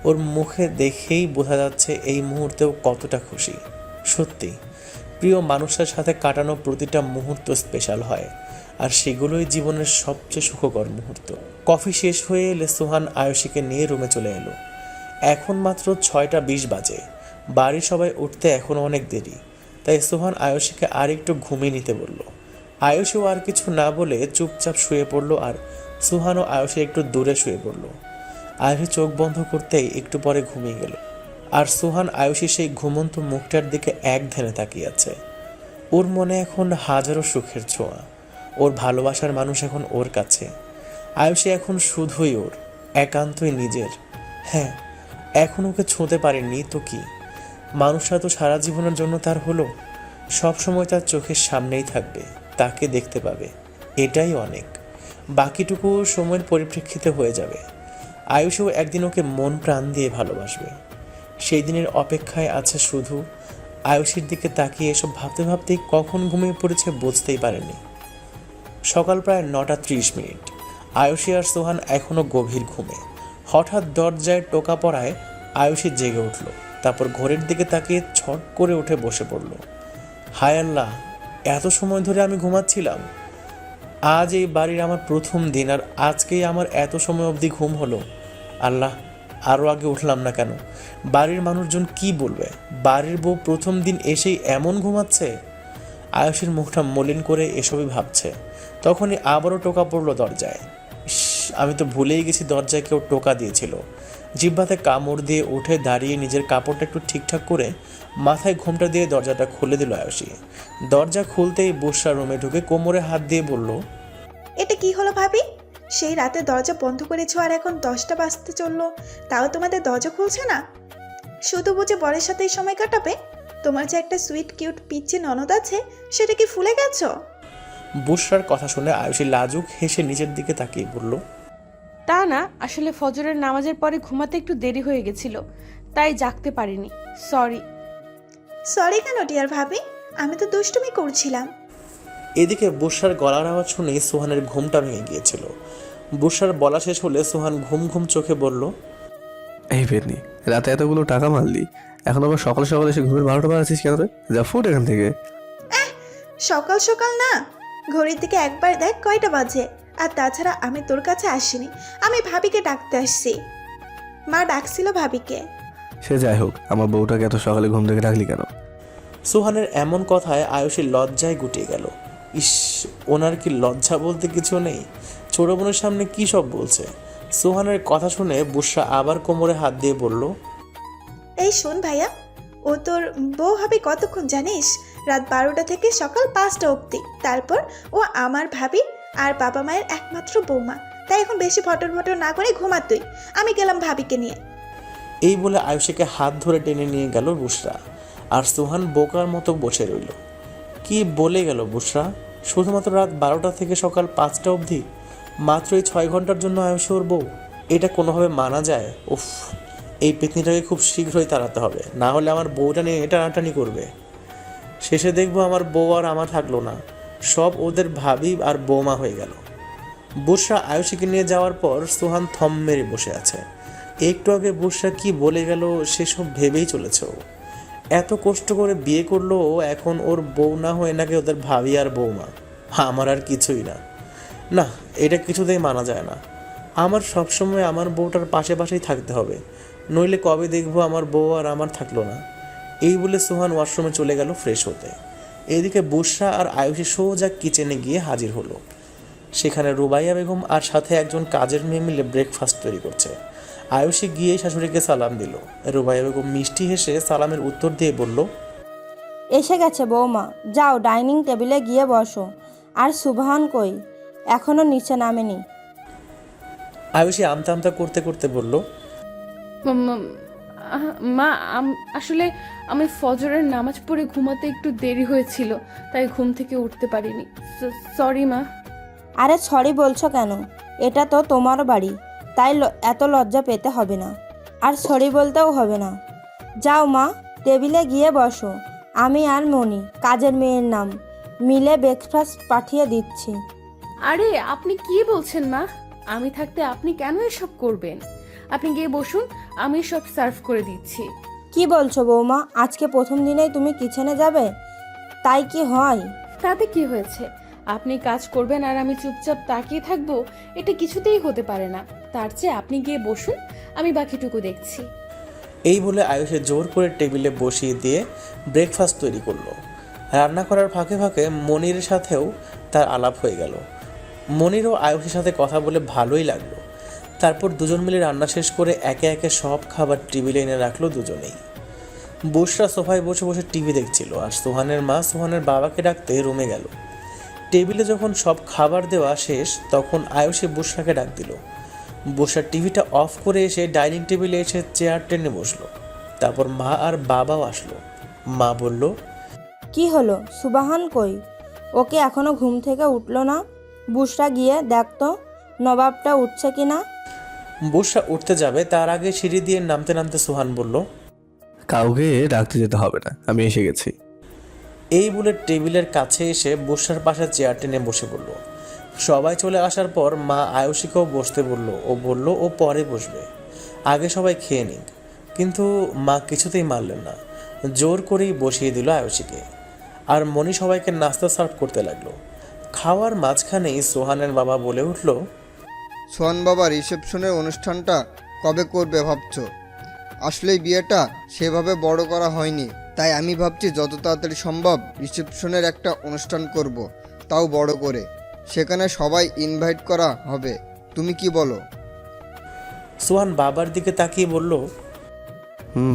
ওর মুখে দেখেই বোঝা যাচ্ছে এই মুহূর্তেও কতটা খুশি। সত্যি প্রিয় মানুষের সাথে কাটানো প্রতিটা মুহূর্ত স্পেশাল হয়, আর সেগুলোই জীবনের সবচেয়ে সুখকর মুহূর্ত। কফি শেষ হয়ে এলে সোহান আয়ুষীকে নিয়ে রুমে চলে এলো। এখন মাত্র 6:20 বাজে। বাড়ির সবাই উঠতে এখনও অনেক দেরি, তাই সোহান আয়ুষীকে আর একটু ঘুমিয়ে নিতে বলল। আয়ুষীও আর কিছু না বলে চুপচাপ শুয়ে পড়লো, আর সোহানও আয়ুষী একটু দূরে শুয়ে পড়লো। আয়ুষী চোখ বন্ধ করতেই একটু পরে ঘুমিয়ে গেল, আর সোহান আয়ুষীর সেই ঘুমন্ত মুখটার দিকে এক ধ্যানে তাকিয়ে আছে। ওর মনে এখন হাজারো সুখের ছোঁয়া। ওর ভালোবাসার মানুষ এখন ওর কাছে। আয়ুষী এখন শুধুই ওর, একান্তই নিজের। হ্যাঁ, এখন ওকে ছুঁতে পারেনি তো কি, মানুষটা তো সারা জীবনের জন্য তার হলো। সবসময় তার চোখের সামনেই থাকবে, তাকে দেখতে পাবে, এটাই অনেক। বাকিটুকু সময়ের পরিপ্রেক্ষিতে হয়ে যাবে। আয়ুষও একদিন ওকে মন প্রাণ দিয়ে ভালোবাসবে। সেই দিনের অপেক্ষায় আছে শুধু। আয়ুষীর দিকে তাকিয়ে এসব ভাবতে ভাবতেই কখন ঘুমিয়ে পড়েছে বুঝতেই পারেনি। সকাল প্রায় 9:30। আয়ুষী আর সোহান এখনও গভীর ঘুমে। হঠাৎ দরজায় টোকা পড়ায় আয়ুষী জেগে উঠল। তারপর ঘড়ির দিকে তাকিয়ে ছট করে উঠে বসে পড়ল। হায় আল্লাহ, এত সময় ধরে আমি ঘুমাচ্ছিলাম। আজ এই বাড়ির আমার প্রথম দিন, আর আজকেই আমার এত সময় অবধি ঘুম হলো। আল্লাহ, আরও আগে উঠলাম না কেন? বাড়ির মানুষজন কি বলবে? বাড়ির বউ প্রথম দিন এসেই এমন ঘুমাচ্ছে। আয়ুষীর মুখটা মলিন করে এসবই ভাবছে। তখনই আবারও টোকা পড়লো দরজায়। ইস, আমি তো ভুলেই গেছি দরজায় কেউ টোকা দিয়েছিল। জিহ্বাতে কামড় দিয়ে উঠে দাঁড়িয়ে নিজের কাপড়টা একটু ঠিকঠাক করে মাথায় ঘোমটা দিয়ে দরজাটা খুলে দিল আয়ুষী। দরজা খুলতেই বুশরা রুমে ঢুকে কোমরে হাত দিয়ে বলল, এটা কি হলো ভাবি? সেই রাতে দরজা বন্ধ করেছো আর এখন 10টা বাজতে চললো, তাও তোমাদের দরজা খুলছে না? শুধু বুঝে বরের সাথেই সময় কাটাবে? তোমার যে একটা সুইট কিউট পিচ্চি ননদ আছে, সেটা কি ফুলে গেছো? বুশরার কথা শুনে আয়ুষী লাজুক হেসে নিচের দিকে তাকিয়ে বলল, তা না, আসলে ফজরের নামাজের পরে ঘুমাতে একটু দেরি হয়ে গেছিল, তাই জাগতে পারিনি। সরি। সরি কেন ডিয়ার ভাবি? আমি তো দুষ্টুমি করছিলাম। এদিকে বুশরার গলার আওয়াজ শুনেই সোহানের ঘুমটা ভেঙে গিয়েছিল। বুশরার বলা শেষ হলে সোহান ঘুম ঘুম চোখে বলল, এই পেতনি, রাতে এতগুলো টাকা মারলি, এখন আবার সকাল সকাল এসে ঘুমের 12টা বাজাচ্ছিস কেন রে? যা ফুট এখান থেকে। সকাল সকাল না, ঘড়ির দিকে একবার দেখ কয়টা বাজে। আর তাছাড়া আমি তোর কাছে আসিনি, আমি ভাবিকে ডাকতে আসছি। মা ডাকছিল ভাবিকে। সে যাই হোক, আমার বউটাকে এত সকালে ঘুম থেকে রাখলি কেন? সোহানের এমন কথায় আয়ুষীর লজ্জায় গুটিয়ে গেল। ইস, ওনার কি লজ্জা বলতে কিছু নেই? ছোট বোনের সামনে কি সব বলছে। সোহানের কথা শুনে বুশরা আবার কোমরে হাত দিয়ে বলল, এই শোন ভাইয়া, ও তোর বউ হবে কতক্ষণ জানিস? রাত 12টা থেকে সকাল 5টা অবধি। তারপর ও আমার ভাবি আর বাবা মায়ের একমাত্র বৌমা। তাই এখন বেশি ফটর ফটর না করে ঘুমা তুই, আমি গেলাম ভাবিকে নিয়ে। এই বলে আয়ুষীকে হাত ধরে টেনে নিয়ে গেল বুশরা। আর সোহান বোকার মতো বসে রইল। কি বলে গেল বুশরা? শুধুমাত্র রাত 12টা থেকে সকাল 5টা অবধি, মাত্র এই 6 ঘন্টার জন্য আয়ুষী ওর বউ? এটা কোনোভাবে মানা যায়? উফ, এই পেতনিটাকে খুব শীঘ্রই তাড়াতে হবে, না হলে আমার বউটা নিয়ে এটা টানাটানি করবে। শেষে দেখবো আমার বউ আর আমার থাকলো না, সব ওদের ভাবি আর বৌমা হয়ে গেল। বুশরা আয়ুষীকে নিয়ে যাওয়ার পর সোহান থম মেরে বসে আছে। একটু আগে বুশরা কি বলে গেল সেসব ভেবেই চলেছে ও। এত কষ্ট করে বিয়ে করলো, এখন ওর বউ না হয়ে নাকি ওদের ভাবি আর বৌমা। আমার আর কিছুই না। না, এটা কিছুতেই মানা যায় না। আমার সবসময় আমার বউটার পাশে পাশেই থাকতে হবে, নইলে কবে দেখবো আমার বউ আর আমার থাকলো না। এই বলে সোহান ওয়াশরুমে চলে গেল ফ্রেশ হতে। এদিকে বুশরা আর আয়ুষী সোজা কিচেনে গিয়ে হাজির হলো। সেখানে রুবাইয়া বেগম আর সাথে একজন কাজের মেয়ে মিলে ব্রেকফাস্ট তৈরি করছে। আয়ুষী গিয়ে শাশুড়িকে সালাম দিল। রুবাইয়া বেগম মিষ্টি হেসে সালামের উত্তর দিয়ে বলল, এসে গেছে বৌমা, যাও ডাইনিং টেবিলে গিয়ে বসো। আর সুবহান কই? এখনো নিচে নামেনি। আয়ুষী আমতা আমতা করতে করতে বলল, মা, আসলে আমি ফজরের নামাজ পড়ে ঘুমাতে একটু দেরি হয়েছিল, তাই ঘুম থেকে উঠতে পারিনি। সরি মা। আরে সরি বলছো কেন? এটা তো তোমার বাড়ি, তাই এত লজ্জা পেতে হবে না। আর সরি বলতেও হবে না। যাও মা, টেবিলে গিয়ে বসো। আমি আর মনি, কাজের মেয়ের নাম, মিলে ব্রেকফাস্ট পাঠিয়ে দিচ্ছি। আরে আপনি কি বলছেন মা? আমি থাকতে আপনি কেন এসব করবেন? আপনি গিয়ে বসুন, আমি সব সার্ভ করে দিচ্ছি। কি বলছো বৌমা? আজকে প্রথম দিনেই তুমি কিচেনে যাবে? তাই কি হয়? তাতে কি হয়েছে? আপনি কাজ করবেন আর আমি চুপচাপ তাকিয়ে থাকবো, এটা কিছুতেই হতে পারে না। তার চেয়ে আপনি গিয়ে বসুন, আমি বাকিটুকু দেখছি। এই বলে আয়ুষে জোর করে টেবিলে বসিয়ে দিয়ে ব্রেকফাস্ট তৈরি করলো। রান্না করার ফাঁকে ফাঁকে মনির সাথেও তার আলাপ হয়ে গেল। মনিরও আয়ুষের সাথে কথা বলে ভালোই লাগলো। তারপর দুজন মিলে রান্না শেষ করে একে একে সব খাবার টেবিলে এনে রাখলো দুজনেই। বুশরা সোফায় বসে বসে টিভি দেখছিল, আর সোহানের মা সোহানের বাবাকে ডাকতে রুমে গেল। টেবিলে যখন সব খাবার দেওয়া শেষ, তখন আয়ুষে বুশরাকে ডাক দিল। বুশরা টিভিটা অফ করে এসে ডাইনিং টেবিলে এসে চেয়ার টেনে বসলো। তারপর মা আর বাবাও আসলো। মা বলল, কি হলো? সুবহান কই? ওকে এখনো ঘুম থেকে উঠলো না? বুশরা গিয়ে দেখতো নবাবটা উঠছে কিনা। বুশরা উঠতে যাবে, তার আগে সিঁড়ি দিয়ে নামতে নামতে সোহান বলল, কাউকে ডাকতে যেতে হবে না, আমি এসে গেছি। এই বলে টেবিলের কাছে এসে বসার পাশে চেয়ার টেনে বসে পড়ল। সবাই চলে আসার পর মা আয়ুষীকেও বসতে বলল। ও বলল ও পরে বসবে, আগে সবাই খেয়ে নিক। কিন্তু মা কিছুতেই মানলেন না, জোর করেই বসিয়ে দিল আয়ুষীকে। আর মনি সবাইকে নাস্তা সার্ভ করতে লাগলো। খাওয়ার মাঝখানেই সোহানের বাবা বলে উঠল, সোহান বাবা, রিসেপশনের অনুষ্ঠানটা কবে করবে ভাবছো? আসলে বিয়েটা সেভাবে বড় করা হয়নি, তাই আমি ভাবছি যত তাড়াতাড়ি সম্ভব রিসেপশনের একটা অনুষ্ঠান করব, তাও বড় করে। সেখানে সবাই ইনভাইট করা হবে, তুমি কি বলো? সোহান বাবার দিকে তাকিয়ে বলল,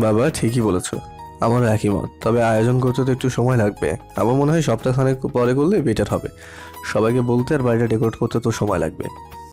বাবা ঠিকই বলেছ, আমারও একই মত। তবে আয়োজন করতে তো একটু সময় লাগবে। আমার মনে হয় সপ্তাহখানেক পরে করলে বেটার হবে। সবাইকে বলতে আর বাড়িটা ডেকোরেট করতে তো সময় লাগবে।